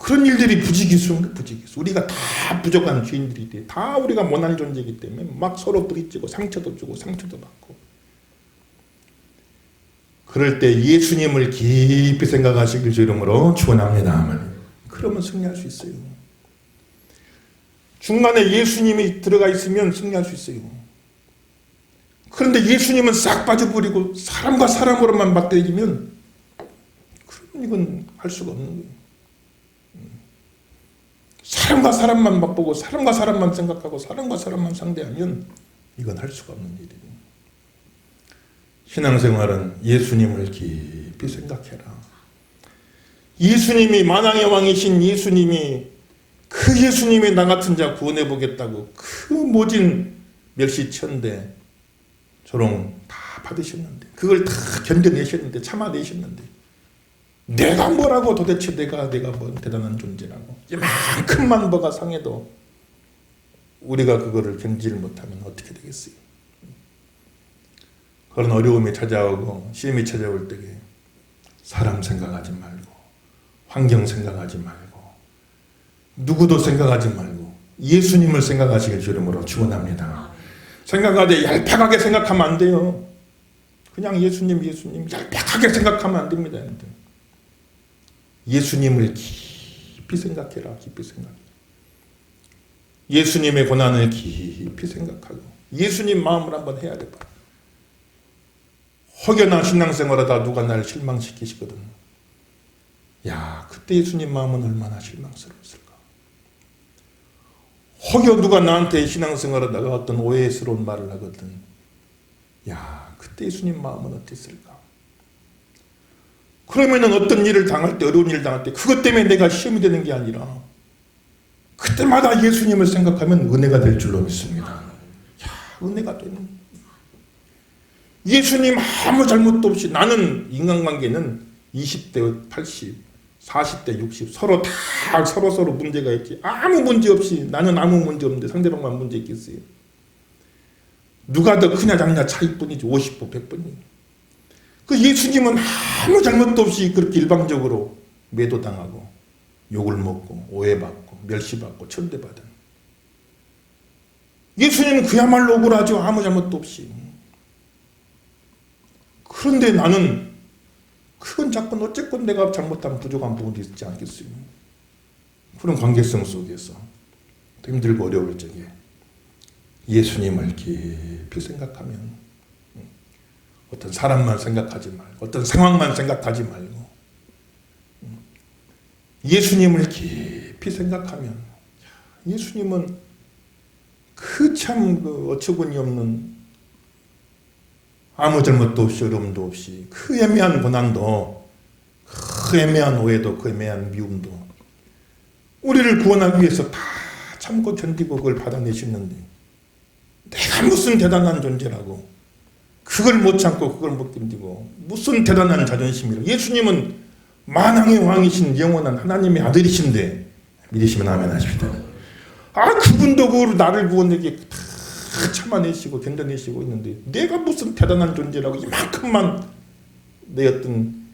그런 일들이 부지기수인 거 부지기수. 우리가 다 부족한 죄인들이 돼. 다 우리가 못난 존재이기 때문에 막 서로 부딪히고 상처도 주고 상처도 받고. 그럴 때 예수님을 깊이 생각하시길 주 이름으로 축원합니다. 그러면 승리할 수 있어요. 중간에 예수님이 들어가 있으면 승리할 수 있어요. 그런데 예수님은 싹 빠져버리고 사람과 사람으로만 맞대지면 그럼 이건 할 수가 없는 거예요. 사람과 사람만 맛보고 사람과 사람만 생각하고 사람과 사람만 상대하면 이건 할 수가 없는 일이에요. 신앙생활은 예수님을 깊이 생각해라. 예수님이 만왕의 왕이신 예수님이 그 예수님이 나 같은 자 구원해 보겠다고 그 모진 멸시천대 조롱 다 받으셨는데 그걸 다 견뎌내셨는데 참아내셨는데 내가 뭐라고 도대체 내가 뭐 대단한 존재라고 이만큼만 뭐가 상해도 우리가 그거를 견디를 못하면 어떻게 되겠어요? 그런 어려움이 찾아오고 시험이 찾아올 때에 사람 생각하지 말고 환경 생각하지 말고 누구도 생각하지 말고 예수님을 생각하시길 주 이름으로 축원합니다. 생각하되 얄팍하게 생각하면 안 돼요. 그냥 예수님 얄팍하게 생각하면 안 됩니다. 예수님을 깊이 생각해라. 깊이 생각해. 예수님의 고난을 깊이 생각하고 예수님 마음을 한번 해야 돼. 혹여나 신앙생활하다 누가 나를 실망시키시거든. 야, 그때 예수님 마음은 얼마나 실망스러웠을까. 혹여 누가 나한테 신앙생활하다가 어떤 오해스러운 말을 하거든. 야, 그때 예수님 마음은 어땠을까. 그러면은 어떤 일을 당할 때 어려운 일을 당할 때 그것 때문에 내가 시험이 되는 게 아니라 그때마다 예수님을 생각하면 은혜가 될 줄로 믿습니다. 야, 은혜가 되는. 예수님 아무 잘못도 없이 나는 인간관계는 20대 80, 40대 60 서로 다 서로 문제가 있지. 아무 문제 없이 나는 아무 문제 없는데 상대방만 문제 있겠어요. 누가 더 크냐 작냐 차이뿐이지 50번 100번이. 그 예수님은 아무 잘못도 없이 그렇게 일방적으로 매도당하고 욕을 먹고 오해받고 멸시받고 천대받은 예수님은 그야말로 억울하죠. 아무 잘못도 없이. 그런데 나는 그건 자꾸 어쨌건 내가 잘못한 부족한 부분도 있지 않겠어요. 그런 관계성 속에서 힘들고 어려울 적에 예수님을 깊이 생각하면 어떤 사람만 생각하지 말고 어떤 상황만 생각하지 말고 예수님을 깊이 생각하면 예수님은 그 참 어처구니 없는 아무 잘못도 없이 어려움도 없이 그 애매한 고난도 그 애매한 오해도 그 애매한 미움도 우리를 구원하기 위해서 다 참고 견디고 그걸 받아내셨는데 내가 무슨 대단한 존재라고 그걸 못 참고 그걸 못 견디고 무슨 대단한 자존심이라고. 예수님은 만왕의 왕이신 영원한 하나님의 아들이신데 믿으시면 아멘 하십시다. 그분도 그걸 나를 구원하기에 다 참아내시고 견뎌내시고 있는데 내가 무슨 대단한 존재라고 이만큼만 내 어떤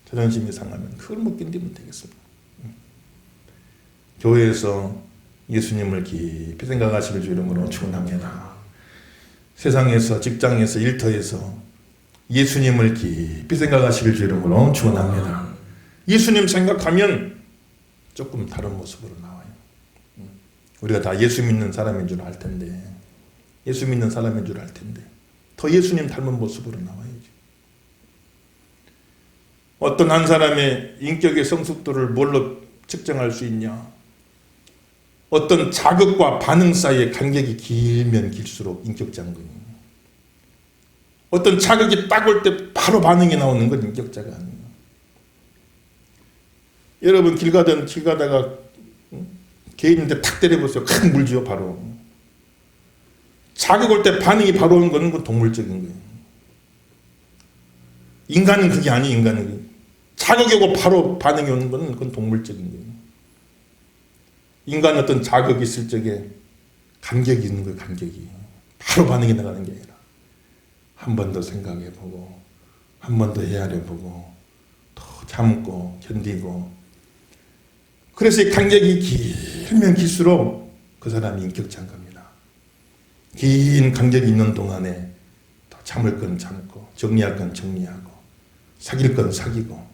자존심이 상하면 그걸 못 견디면 되겠습니다. 교회에서 예수님을 깊이 생각하시길 주 이름으로 축원합니다. 세상에서 직장에서 일터에서 예수님을 깊이 생각하시길 주 이름으로 축원합니다. 예수님 생각하면 조금 다른 모습으로 나와요. 우리가 다 예수 믿는 사람인 줄 알 텐데 예수 믿는 사람인 줄 알 텐데 더 예수님 닮은 모습으로 나와야죠. 어떤 한 사람의 인격의 성숙도를 뭘로 측정할 수 있냐? 어떤 자극과 반응 사이의 간격이 길면 길수록 인격자인 어떤 자극이 딱 올 때 바로 반응이 나오는 건 인격자가 아니에요. 여러분 길 가다가 개 있는데 탁 때려보세요. 큰 물지요 바로. 자극 올 때 반응이 바로 오는 건 동물적인 거예요. 인간은 그게 아니에요. 인간은 자극이 오고 바로 반응이 오는 건 그건 동물적인 거예요. 인간은 어떤 자극이 있을 적에 간격이 있는 거예요. 간격이. 바로 반응이 나가는 게 아니라 한 번 더 생각해보고 한 번 더 헤아려보고 더 참고 견디고 그래서 이 간격이 길면 길수록 그 사람이 인격자인 겁니다. 긴 간격이 있는 동안에 더 참을 건 참고 정리할 건 정리하고 사귈 건 사귀고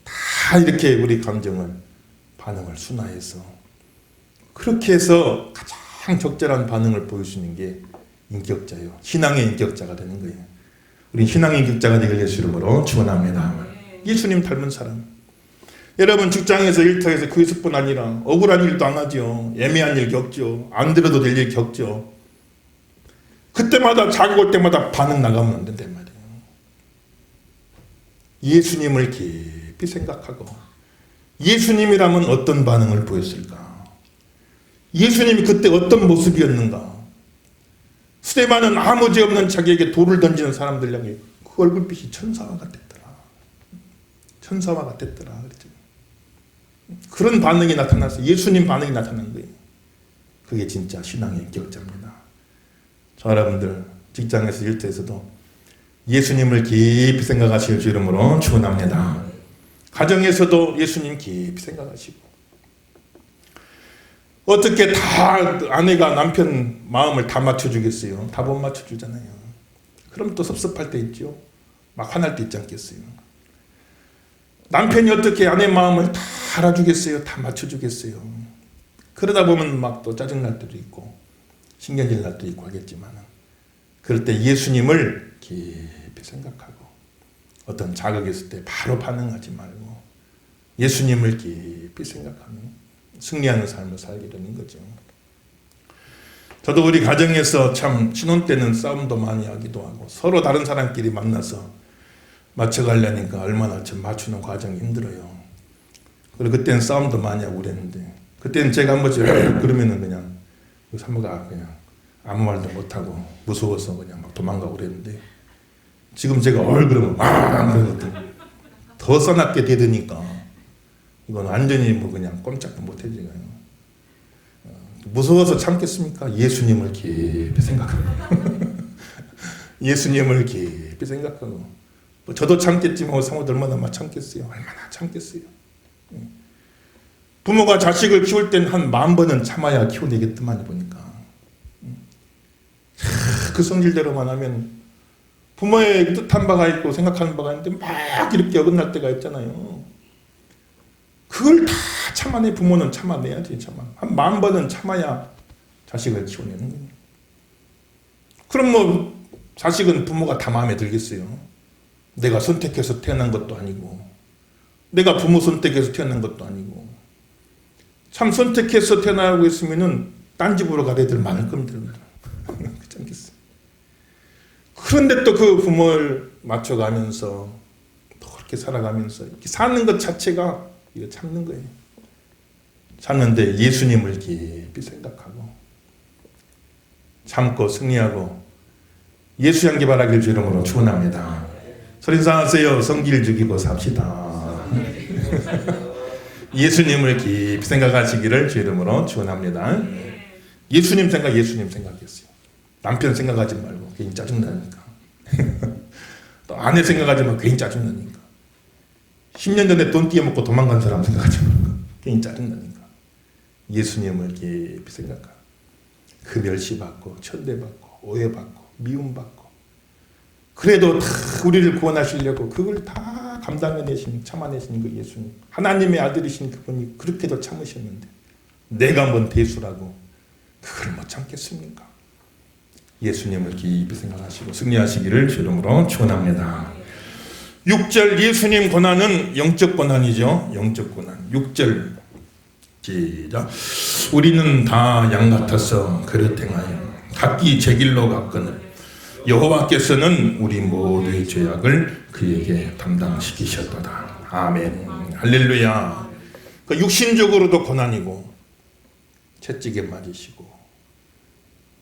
다 이렇게 우리 감정을 반응을 순화해서 그렇게 해서 가장 적절한 반응을 보여주는 게 인격자예요. 신앙의 인격자가 되는 거예요. 우리 신앙의 인격자가 되길 예수 이름으로 축원합니다. 예수님 닮은 사람. 여러분 직장에서 일터에서 그것뿐 아니라 억울한 일도 안 하죠. 애매한 일 겪죠. 안 들어도 될 일 겪죠. 그때마다 자극 올 때마다 반응 나가면 안 된단 말이에요. 예수님을 깊이 생각하고 예수님이라면 어떤 반응을 보였을까? 예수님이 그때 어떤 모습이었는가? 스데반은 아무 죄 없는 자기에게 돌을 던지는 사람들 향해 그 얼굴빛이 천사와 같았더라. 천사와 같았더라. 그랬죠. 그런 반응이 나타나서 예수님 반응이 나타난 거예요. 그게 진짜 신앙의 인격자입니다. 저 여러분들 직장에서 일터에서도 예수님을 깊이 생각하실 주 이름으로 축원합니다. 가정에서도 예수님 깊이 생각하시고 어떻게 다 아내가 남편 마음을 다 맞춰주겠어요? 다 못 맞춰주잖아요. 그럼 또 섭섭할 때 있죠. 막 화날 때 있지 않겠어요? 남편이 어떻게 아내 마음을 다 알아주겠어요? 다 맞춰주겠어요? 그러다 보면 막 또 짜증날 때도 있고 신경질 날 때도 있고 하겠지만 그럴 때 예수님을 깊이 생각하고 어떤 자극이 있을 때 바로 반응하지 말고 예수님을 깊이 생각하면 승리하는 삶을 살게 되는 거죠. 저도 우리 가정에서 참 신혼 때는 싸움도 많이 하기도 하고 서로 다른 사람끼리 만나서 맞춰가려니까 얼마나 좀 맞추는 과정이 힘들어요. 그리고 그때는 싸움도 많이 하고 그랬는데 그때는 제가 한 번씩 그러면은 그냥 사모가 그냥 아무 말도 못하고 무서워서 그냥 막 도망가고 그랬는데 지금 제가 그러면 그러거든. 더 써납게 되드니까 이건 완전히 뭐 그냥 꼼짝도 못해지고요. 무서워서 참겠습니까? 예수님을 깊이 생각하고 예수님을 깊이 생각하고 뭐 저도 참겠지만 사모도 얼마나 막 참겠어요. 얼마나 참겠어요. 부모가 자식을 키울 땐 한 10,000번은 참아야 키워내겠더만 보니까 그 성질대로만 하면 부모의 뜻한 바가 있고 생각하는 바가 있는데 막 이렇게 어긋날 때가 있잖아요. 그걸 다 참아내. 부모는 참아내야지. 한 10,000번은 참아야 자식을 키워내는 거예요. 그럼 뭐 자식은 부모가 다 마음에 들겠어요. 내가 선택해서 태어난 것도 아니고 내가 부모 선택해서 태어난 것도 아니고 참 선택해서 태어나고 있으면은 딴 집으로 갈 애들 많을 겁니다. 그렇지 않겠어요? 그런데 또 그 부모를 맞춰가면서 또 그렇게 살아가면서 이렇게 사는 것 자체가 이거 참는 거예요. 참는데 예수님을 깊이 생각하고 참고 승리하고 예수 향기 바라길 주 이름으로 축원합니다. 소리상하세요. 성길 죽이고 삽시다. 예수님을 깊이 생각하시기를 주 이름으로 축원합니다. 예수님 생각했어요. 남편 생각하지 말고 괜히 짜증나니까. 또 아내 생각하지 말고 괜히 짜증나니까. 10년 전에 돈 띄어먹고 도망간 사람 생각하지 말고 괜히 짜증나니까. 예수님을 깊이 생각하고 그 멸시받고 천대받고 오해받고 미움받고 그래도 다 우리를 구원하시려고 그걸 다 감당해내신 참아내신 그 예수님 하나님의 아들이신 그분이 그렇게도 참으셨는데 내가 뭔 대수라고 그걸 못 참겠습니까? 예수님을 깊이 생각하시고 승리하시기를 주 이름으로 축원합니다. 6절 예수님 고난은 영적 고난이죠. 영적 고난. 6절 시작. 우리는 다 양 같아서 그릇 행하여 각기 제 길로 갔거늘 여호와께서는 우리 모두의 죄악을 그에게 담당시키셨도다. 아멘. 할렐루야. 그 육신적으로도 고난이고 채찍에 맞으시고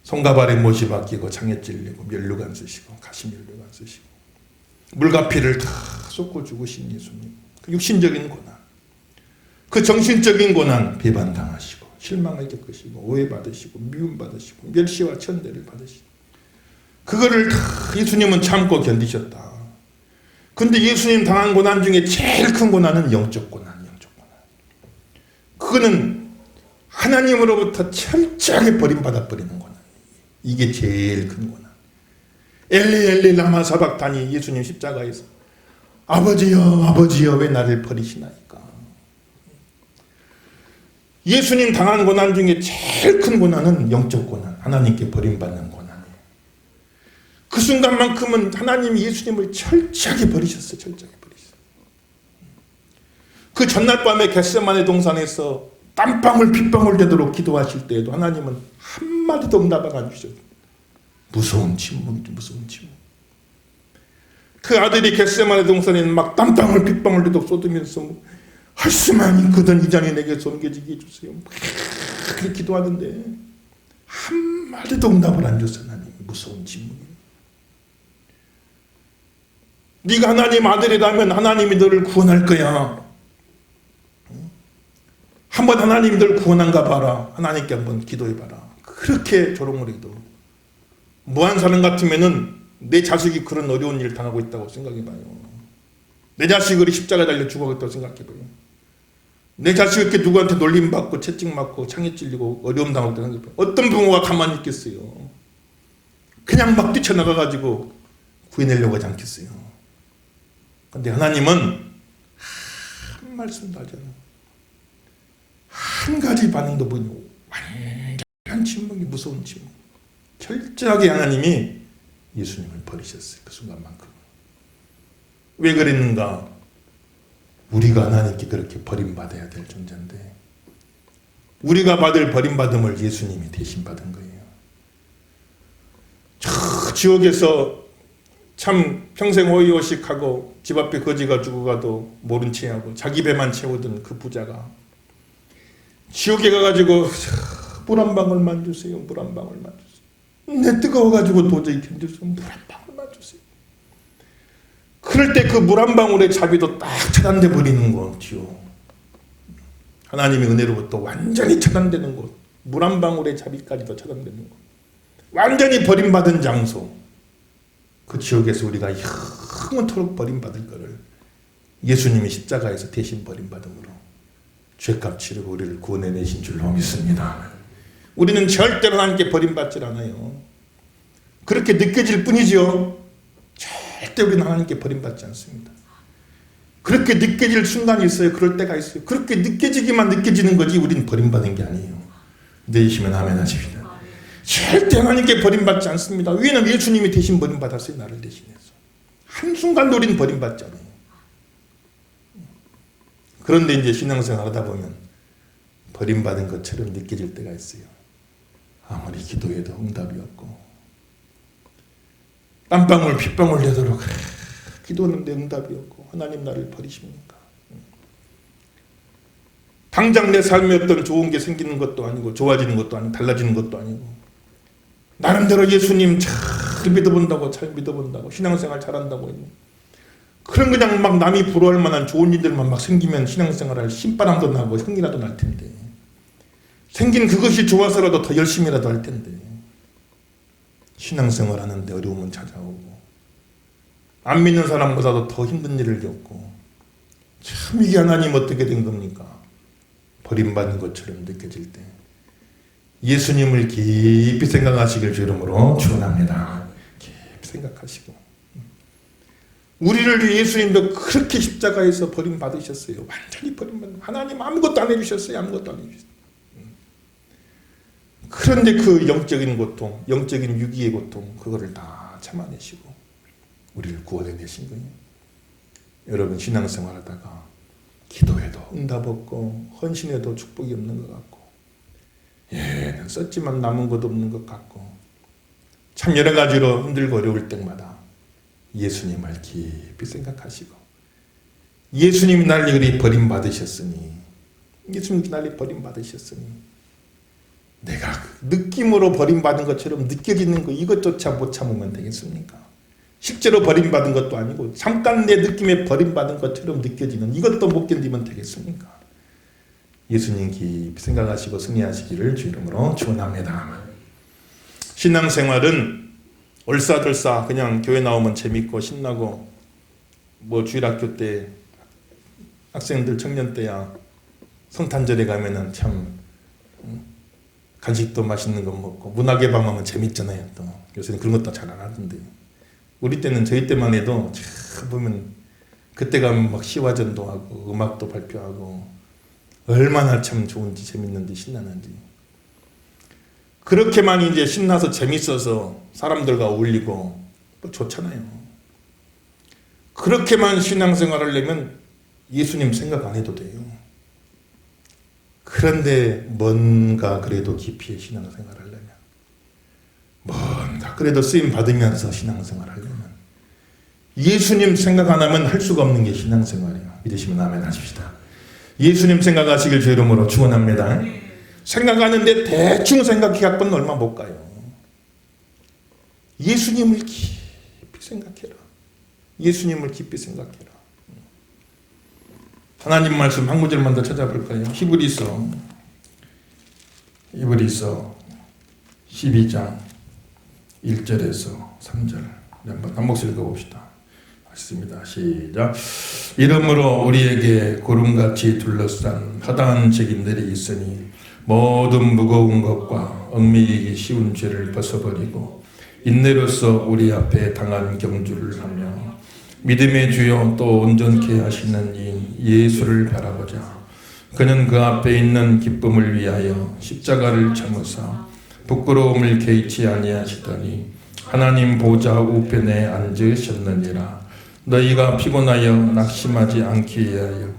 손가발에 못이 박히고 창에 찔리고 면류관 쓰시고 가시면류관 쓰시고 물가피를 다 쏟고 죽으신 예수님. 그 육신적인 고난, 그 정신적인 고난 배반당하시고 실망을 겪으시고 오해받으시고 미움받으시고 멸시와 천대를 받으시고 그거를 다 예수님은 참고 견디셨다. 근데 예수님 당한 고난 중에 제일 큰 고난은 영적 고난, 영적 고난. 그거는 하나님으로부터 철저하게 버림받아 버리는 고난. 이게 제일 큰 고난. 엘리 엘리 라마 사박다니, 예수님 십자가에서 아버지여 아버지여 왜 나를 버리시나이까. 예수님 당한 고난 중에 제일 큰 고난은 영적 고난, 하나님께 버림받는 고난이에요. 그 순간만큼은 하나님이 예수님을 철저하게 버리셨어요. 철저하게 버리셨어요. 그 전날 밤에 겟세마네 동산에서 땀방울 핏방울 되도록 기도하실 때에도 하나님은 한마디도 응답을 안 주셨어요. 무서운 침묵이죠. 무서운 침묵. 그 아들이 겟세마네 동산에 막 땀방울 핏방울 되도록 쏟으면서 할 수만 있거든 이 잔이 내게서 옮겨지게 해주세요. 그렇게 기도하는데 한마디도 응답을 안 줬어요. 하나님. 무서운 침묵이에요. 네가 하나님 아들이라면 하나님이 너를 구원할 거야. 한번 하나님이 너를 구원한가 봐라. 하나님께 한번 기도해봐라. 그렇게 조롱을 해도 무한사람 같으면은 내 자식이 그런 어려운 일을 당하고 있다고 생각해봐요. 내 자식이 십자가에 달려 죽어가겠다고 생각해봐요. 내 자식이 이렇게 누구한테 놀림받고 채찍맞고 창에 찔리고 어려움 당하고 있다고 생각해봐요. 어떤 부모가 가만히 있겠어요. 그냥 막 뛰쳐나가가지고 구해내려고 하지 않겠어요. 근데 하나님은 한 말씀도 하지 않아요. 한 가지 반응도 보이고 완전한 침묵이, 무서운 침묵. 철저하게 하나님이 예수님을 버리셨어요. 그 순간만큼. 왜 그랬는가? 우리가 하나님께 그렇게 버림받아야 될 존재인데 우리가 받을 버림받음을 예수님이 대신 받은 거예요. 저 지옥에서 참 평생 호의호식하고 집 앞에 거지가 죽어가도 모른 체하고 자기 배만 채우던 그 부자가 지옥에 가가지고 물 한 방울만 주세요. 물 한 방울만 주세요. 내 뜨거워가지고 도저히 견딜 수 없는 물 한 방울만 주세요. 그럴 때 그 물 한 방울의 자비도 딱 차단돼 버리는 곳이요. 하나님의 은혜로부터 완전히 차단되는 곳. 물 한 방울의 자비까지도 차단되는 곳. 완전히 버림받은 장소. 그 지옥에서 우리가 영원토록 버림받을 것을 예수님이 십자가에서 대신 버림받음으로 죄값 치르고 우리를 구원해내신 줄로 믿습니다. 우리는 절대로 하나님께 버림받질 않아요. 그렇게 느껴질 뿐이죠. 절대 우리는 하나님께 버림받지 않습니다. 그렇게 느껴질 순간이 있어요. 그럴 때가 있어요. 그렇게 느껴지기만 느껴지는 거지 우리는 버림받은 게 아니에요. 내시면 아멘 하십시다. 절대 하나님께 버림받지 않습니다. 왜냐하면 예수님이 대신 버림받았어요. 나를 대신해서. 한순간도 우리는 버림받지 않아요. 그런데 이제 신앙생활 하다 보면 버림받은 것처럼 느껴질 때가 있어요. 아무리 기도해도 응답이 없고 땀방울 핏방울 되도록 기도하는데 응답이 없고 하나님 나를 버리십니까? 당장 내 삶에 어떤 좋은 게 생기는 것도 아니고 좋아지는 것도 아니고 달라지는 것도 아니고 나름대로 예수님 잘 믿어본다고 신앙생활 잘한다고 했는데 그런 그냥 막 남이 부러워할 만한 좋은 일들만 막 생기면 신앙생활할 신바람도 나고 흥이라도 날 텐데 생긴 그것이 좋아서라도 더 열심히라도 할 텐데 신앙생활 하는데 어려움은 찾아오고 안 믿는 사람보다도 더 힘든 일을 겪고 참 이게 하나님 어떻게 된 겁니까? 버림받는 것처럼 느껴질 때 예수님을 깊이 생각하시길 주 이름으로 축원합니다. 깊이 생각하시고 우리를 위해 예수님도 그렇게 십자가에서 버림받으셨어요. 완전히 버림받는 하나님 아무것도 안 해주셨어요. 아무것도 안 해주셨어요. 그런데 그 영적인 고통, 영적인 유기의 고통 그거를 다 참아내시고 우리를 구원해내신 거예요. 여러분 신앙생활 하다가 기도해도 응답 없고 헌신해도 축복이 없는 것 같고 썼지만 남은 것 없는 것 같고 참 여러 가지로 힘들고 어려울 때마다 예수님을 깊이 생각하시고 예수님이 나를 버림받으셨으니 예수님이 나를 버림받으셨으니 내가 느낌으로 버림받은 것처럼 느껴지는 거 이것조차 못 참으면 되겠습니까? 실제로 버림받은 것도 아니고 잠깐 내 느낌에 버림받은 것처럼 느껴지는 이것도 못 견디면 되겠습니까? 예수님 깊이 생각하시고 승리하시기를 주 이름으로 축원합니다. 신앙생활은 얼싸들싸 그냥 교회 나오면 재밌고 신나고 뭐 주일학교 때 학생들 청년 때야 성탄절에 가면은 참 간식도 맛있는 거 먹고 문화의 밤하면 재밌잖아요. 또 요새는 그런 것도 잘 안 하던데 우리 때는 저희 때만 해도 참 보면 그때 가면 막 시화전도 하고 음악도 발표하고 얼마나 참 좋은지 재밌는지 신나는지 그렇게만 이제 신나서 재밌어서 사람들과 어울리고 뭐 좋잖아요. 그렇게만 신앙생활을 하려면 예수님 생각 안 해도 돼요. 그런데 뭔가 그래도 깊이 신앙생활을 하려면 뭔가 그래도 쓰임 받으면서 신앙생활을 하려면 예수님 생각 안 하면 할 수가 없는 게 신앙생활이에요. 믿으시면 아멘 하십시다. 예수님 생각하시길 주 이름으로 축원합니다. 생각하는데 대충 생각해 갖고는 얼마 못 가요. 예수님을 깊이 생각해라. 예수님을 깊이 생각해라. 하나님 말씀 한 구절만 더 찾아볼까요? 히브리서 12장 1절에서 3절 한번 한 목소리 읽어봅시다. 하겠습니다. 시작. 이러므로 우리에게 구름같이 둘러싼 허다한 책임들이 있으니 모든 무거운 것과 얽매이기 쉬운 죄를 벗어버리고 인내로서 우리 앞에 당한 경주를 하며 믿음의 주요 또 온전케 하시는 이 예수를 바라보자. 그는 그 앞에 있는 기쁨을 위하여 십자가를 참으사 부끄러움을 개의치 아니하시더니 하나님 보좌 우편에 앉으셨느니라. 너희가 피곤하여 낙심하지 않기 위하여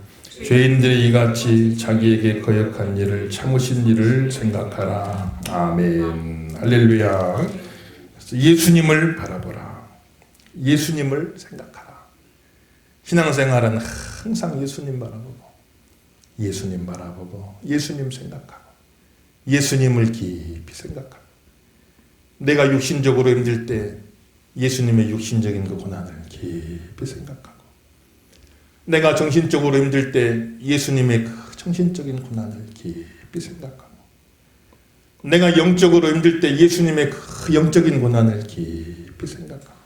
죄인들이 이같이 자기에게 거역한 일을 참으신 일을 생각하라. 아멘. 할렐루야. 예수님을 바라보라. 예수님을 생각하라. 신앙생활은 항상 예수님 바라보고 예수님 바라보고 예수님 생각하고 예수님을 깊이 생각하고 내가 육신적으로 힘들 때 예수님의 육신적인 그 고난을 깊이 생각하고 내가 정신적으로 힘들 때 예수님의 그 정신적인 고난을 깊이 생각하고 내가 영적으로 힘들 때 예수님의 그 영적인 고난을 깊이 생각하고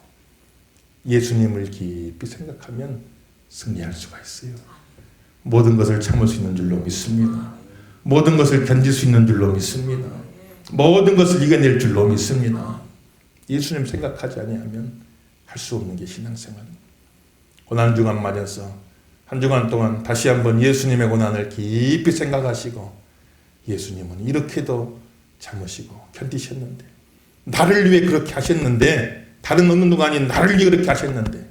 예수님을 깊이 생각하면 승리할 수가 있어요. 모든 것을 참을 수 있는 줄로 믿습니다. 모든 것을 견딜 수 있는 줄로 믿습니다. 모든 것을 이겨낼 줄로 믿습니다. 예수님 생각하지 아니하면 할 수 없는 게 신앙생활입니다. 고난중한 맞아서 한 주간 동안 다시 한번 예수님의 고난을 깊이 생각하시고 예수님은 이렇게도 참으시고 견디셨는데 나를 위해 그렇게 하셨는데 다른 어느 누가 아닌 나를 위해 그렇게 하셨는데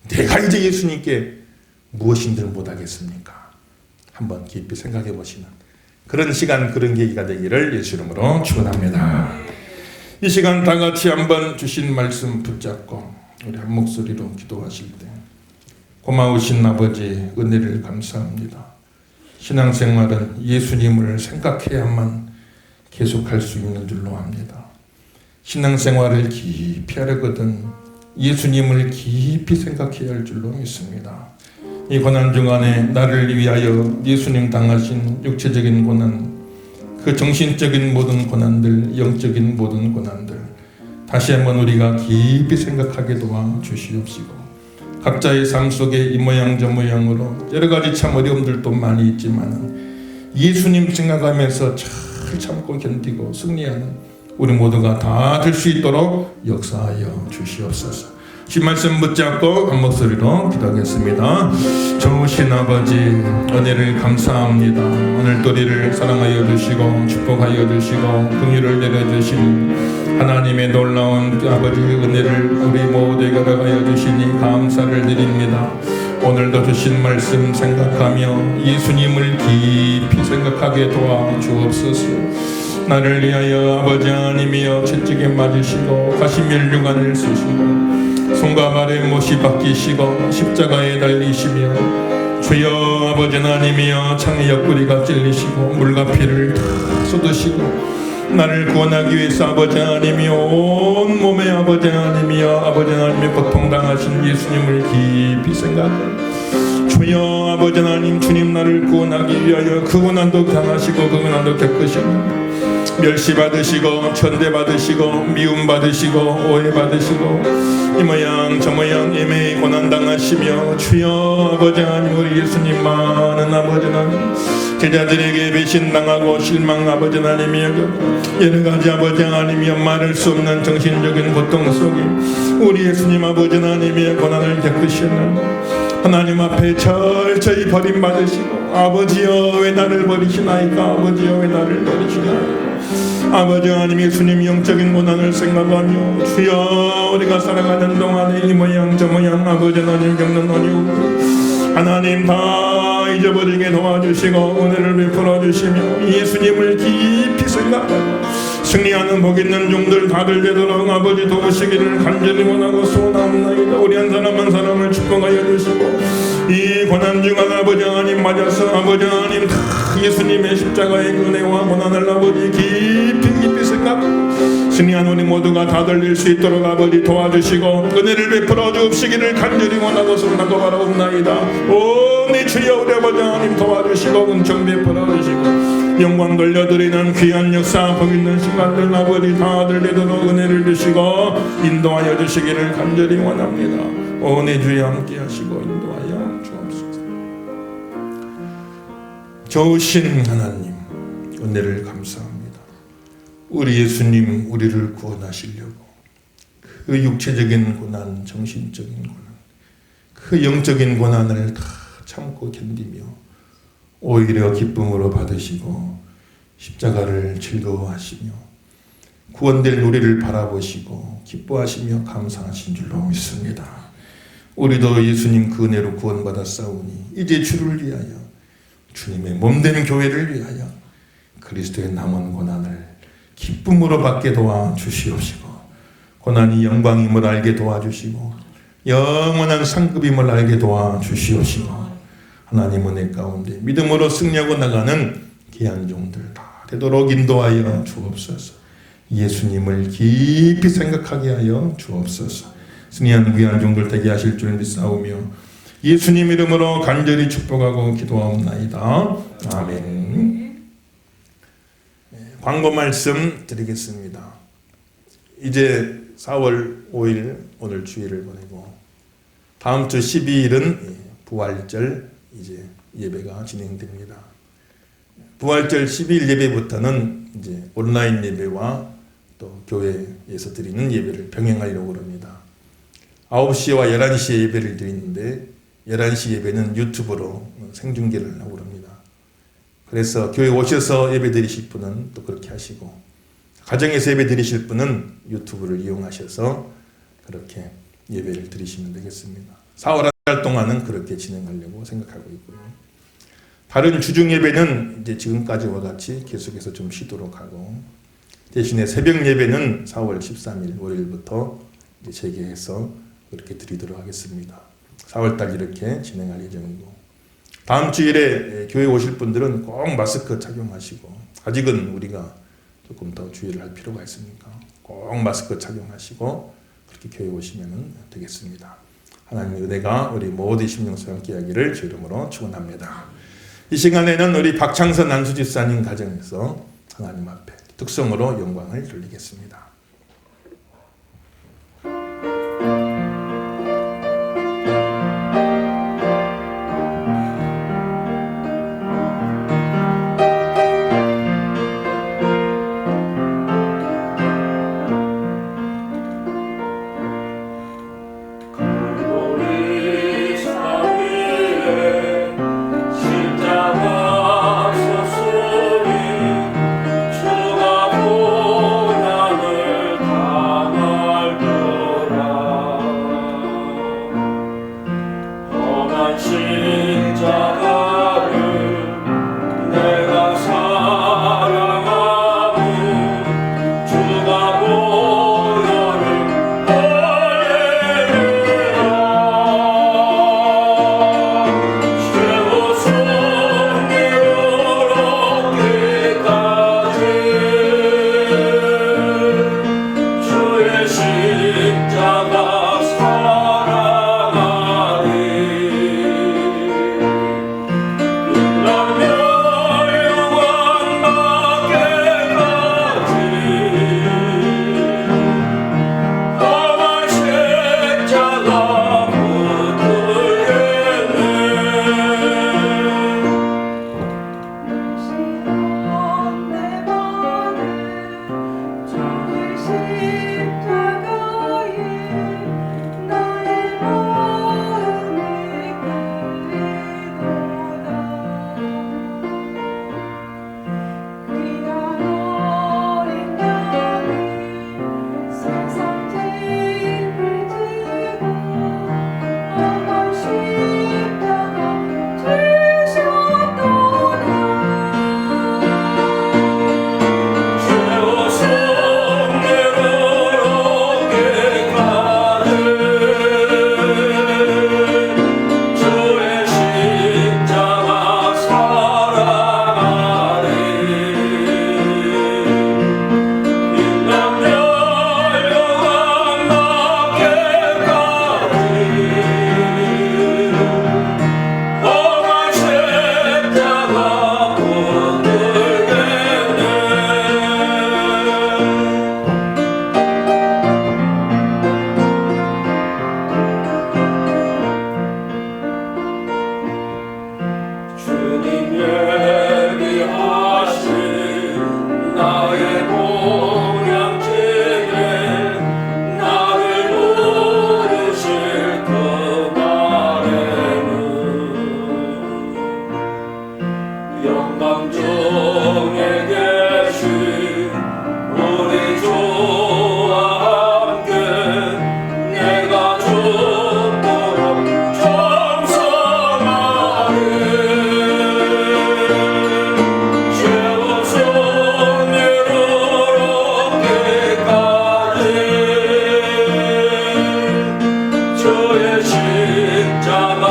내가 이제 예수님께 무엇인들 못하겠습니까? 한번 깊이 생각해 보시는 그런 시간 그런 계기가 되기를 예수 이름으로 축원합니다. 이 시간 다 같이 한번 주신 말씀 붙잡고 우리 한 목소리로 기도하실 때 고마우신 아버지 은혜를 감사합니다. 신앙생활은 예수님을 생각해야만 계속할 수 있는 줄로 압니다. 신앙생활을 깊이 하려거든 예수님을 깊이 생각해야 할 줄로 믿습니다. 이 고난 중간에 나를 위하여 예수님 당하신 육체적인 고난, 그 정신적인 모든 고난들, 영적인 모든 고난들 다시 한번 우리가 깊이 생각하게 도와주시옵시고 각자의 삶 속에 이 모양 저 모양으로 여러 가지 참 어려움들도 많이 있지만 예수님 생각하면서 잘 참고 견디고 승리하는 우리 모두가 다 될 수 있도록 역사하여 주시옵소서. 신 말씀 붙잡고 한 목소리로 기도하겠습니다. 좋으신 아버지 은혜를 감사합니다. 오늘도 우리를 사랑하여 주시고 축복하여 주시고 긍휼을 내려주신 하나님의 놀라운 아버지 은혜를 우리 모두에게 허락하여 주시니 감사를 드립니다. 오늘도 주신 말씀 생각하며 예수님을 깊이 생각하게 도와주옵소서. 나를 위하여 아버지 하나님이여 채찍에 맞으시고 가시면류관을 쓰시고 손과 발에 못이 박히시고 십자가에 달리시며 주여 아버지 하나님이여 창의 옆구리가 찔리시고 물과 피를 다 쏟으시고 나를 구원하기 위해서 아버지 하나님이여 온 몸에 아버지 하나님이여 아버지 하나님의 고통당하신 예수님을 깊이 생각하고 주여 아버지 하나님 주님 나를 구원하기 위하여 그 고난도 당하시고 그 고난도 겪으시고 멸시받으시고 천대받으시고 미움받으시고 오해받으시고 이 모양 저 모양 애매히 고난당하시며 주여 아버지 하나님 우리 예수님 많은 아버지 하나님 제자들에게 배신당하고 실망 아버지 하나님이 여러 가지 아버지 하나님이 말할 수 없는 정신적인 고통 속에 우리 예수님 아버지 하나님의 고난을 겪으셨는데 하나님 앞에 철저히 버림받으시고 아버지여 왜 나를 버리시나이까 아버지여 왜 나를 버리시나이까 아버지 하나님 예수님 영적인 고난을 생각하며 주여 우리가 살아가는 동안에 이 모양 저 모양 아버지 하나님 겪는 어려움 하나님 다 잊어버리게 도와주시고 은혜를 베풀어 주시며 예수님을 깊이 생각하고 승리하는 복 있는 종들 다들 되도록 아버지 도우시기를 간절히 원하고 소원합니다. 우리 한 사람 한 사람을 축복하여 주시고 이 고난 중 아버지 하나님 맞아서 아버지 하나님 다 예수님의 십자가의 은혜와 고난을 아버지 깊이 생각하고 승리한 우리 모두가 다 들릴 수 있도록 아버지 도와주시고 은혜를 베풀어 주시기를 간절히 원하고 소원하고 바라옵나이다. 오 내 주여 우리 아버지 하나님 도와주시고 은총 베풀어 주시고 영광 돌려드리는 귀한 역사 복 있는 시간들 아버지 다들 되도록 은혜를 주시고 인도하여 주시기를 간절히 원합니다. 오 내 주여 함께 하시고 인도하여 주옵소서. 좋으신 하나님 은혜를 감사합니다. 우리 예수님 우리를 구원하시려고 그 육체적인 고난 정신적인 고난 그 영적인 고난을 다 참고 견디며 오히려 기쁨으로 받으시고 십자가를 즐거워하시며 구원될 우리를 바라보시고 기뻐하시며 감사하신 줄로 믿습니다. 우리도 예수님 그 은혜로 구원받았사오니 이제 주를 위하여 주님의 몸된 교회를 위하여 그리스도의 남은 고난을 기쁨으로 받게 도와주시옵시고 고난이 영광임을 알게 도와주시고 영원한 상급임을 알게 도와주시옵시고 하나님 은혜 가운데 믿음으로 승리하고 나가는 귀한 종들 다 되도록 인도하여 주옵소서. 예수님을 깊이 생각하게 하여 주옵소서. 승리한 귀한 종들 되게 하실 줄 믿사오며 예수님 이름으로 간절히 축복하고 기도하옵나이다. 아멘. 광고 말씀 드리겠습니다. 이제 4월 5일 오늘 주일을 보내고 다음 주 12일은 부활절 이제 예배가 진행됩니다. 부활절 12일 예배부터는 이제 온라인 예배와 또 교회에서 드리는 예배를 병행하려고 합니다. 9시와 11시에 예배를 드리는데 11시 예배는 유튜브로 생중계를 하려고 합니다. 그래서 교회 오셔서 예배 드리실 분은 또 그렇게 하시고 가정에서 예배 드리실 분은 유튜브를 이용하셔서 그렇게 예배를 드리시면 되겠습니다. 4월 한 달 동안은 그렇게 진행하려고 생각하고 있고요. 다른 주중 예배는 이제 지금까지와 같이 계속해서 좀 쉬도록 하고 대신에 새벽 예배는 4월 13일 월요일부터 이제 재개해서 그렇게 드리도록 하겠습니다. 4월달 이렇게 진행할 예정이고 다음 주일에 교회 오실 분들은 꼭 마스크 착용하시고 아직은 우리가 조금 더 주의를 할 필요가 있으니까 꼭 마스크 착용하시고 그렇게 교회 오시면 되겠습니다. 하나님의 은혜가 우리 모든 심령과 함께 하기를 주 이름으로 축원합니다. 이 시간에는 우리 박창선 안수집사님 가정에서 하나님 앞에 특성으로 영광을 돌리겠습니다. 십자가 소리 주가 고난을 나의 공양중에 나를 부르실 그 날에는 영광 중에 계신 우리 주와 함께 내가 죽도록 청성하리. 죄없음 이르렀기까지 주의 십자가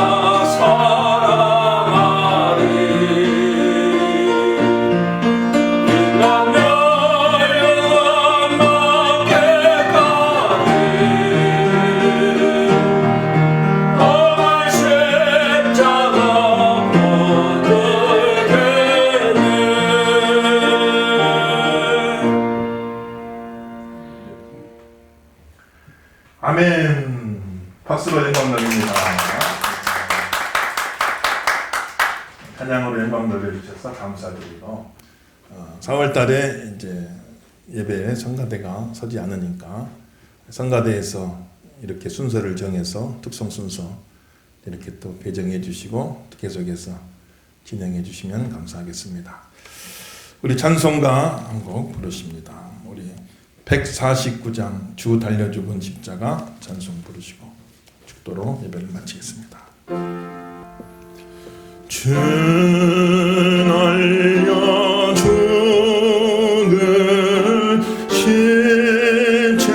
사랑하리. 인간의 영원 막게까지 험한 십자가 붙들겠네. 아멘. 박수로 영광 돌립니다. 찬양으로 영광 돌려주셔서 감사드리고 4월달에 이제 예배에 성가대가 서지 않으니까 성가대에서 이렇게 순서를 정해서 특송 순서 이렇게 또 배정해 주시고 계속해서 진행해 주시면 감사하겠습니다. 우리 찬송가 한 곡 부르십니다. 우리 149장 주 달려 죽은 십자가 찬송 부르시고 축도로 예배를 마치겠습니다. 주 달려 죽은 십자가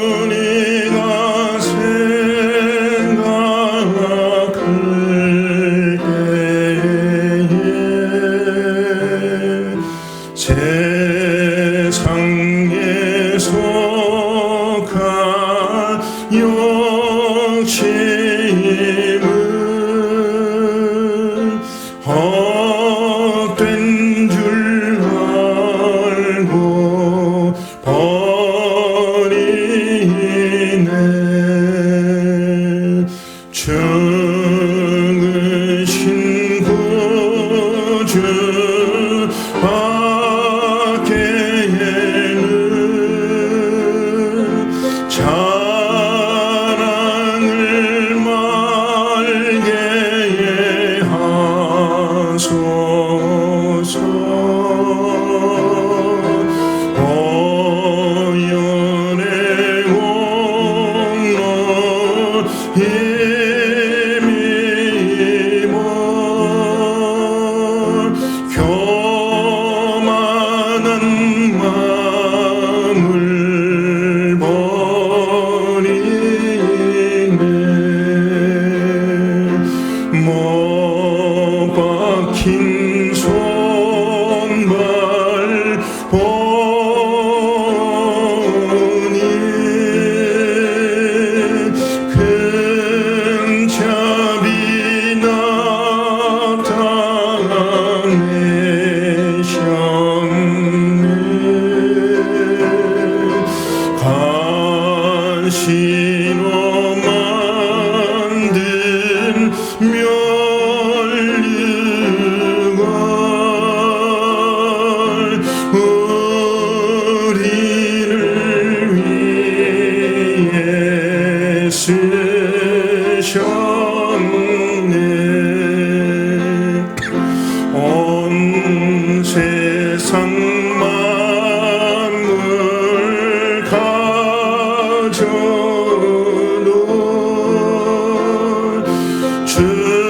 우리가 생각할 때에 세상에 속한 욕심은 헛된 줄 알고 버리네. 죽으신 구주 밖에는 자랑을 말게 하소서. 오연의 공로 힘입어 교만한 마음을 버리네. 못 박힌 손발 보니 큰 자비 나타내셨네. 간신호 만든 멸류관 우리를 위해 쓰셨네. 온 세상 만물 가져도 주내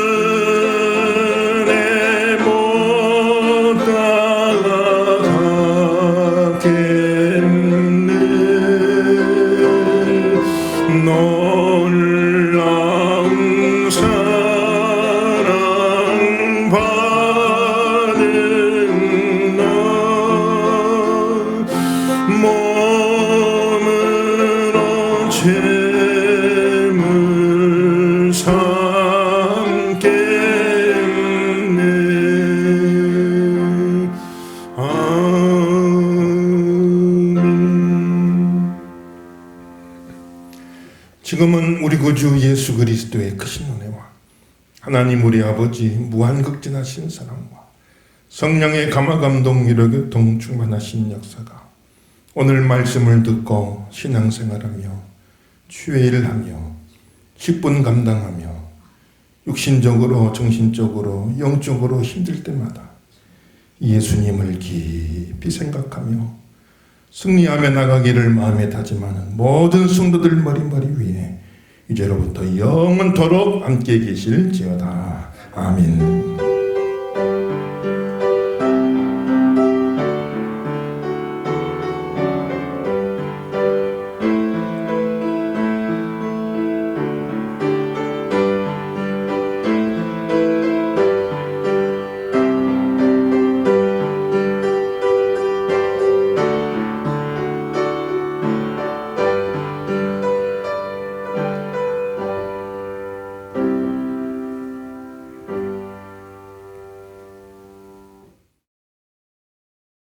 못 따라가겠네. 놀라운 사랑 받은 나 몸으로 죄물 삼겠네. 아멘. 지금은 우리 구주 예수 그리스도의 크신 은혜와 하나님 우리 아버지 무한극진하신 사랑과 성령의 감화감동 위로교통 충만하신 역사가 오늘 말씀을 듣고 신앙생활하며 주일하며 10분 감당하며 육신적으로 정신적으로 영적으로 힘들 때마다 예수님을 깊이 생각하며 승리하며 나가기를 마음에 다짐하는 모든 성도들 머리머리 위에 이제로부터 영원토록 함께 계실지어다. 아멘.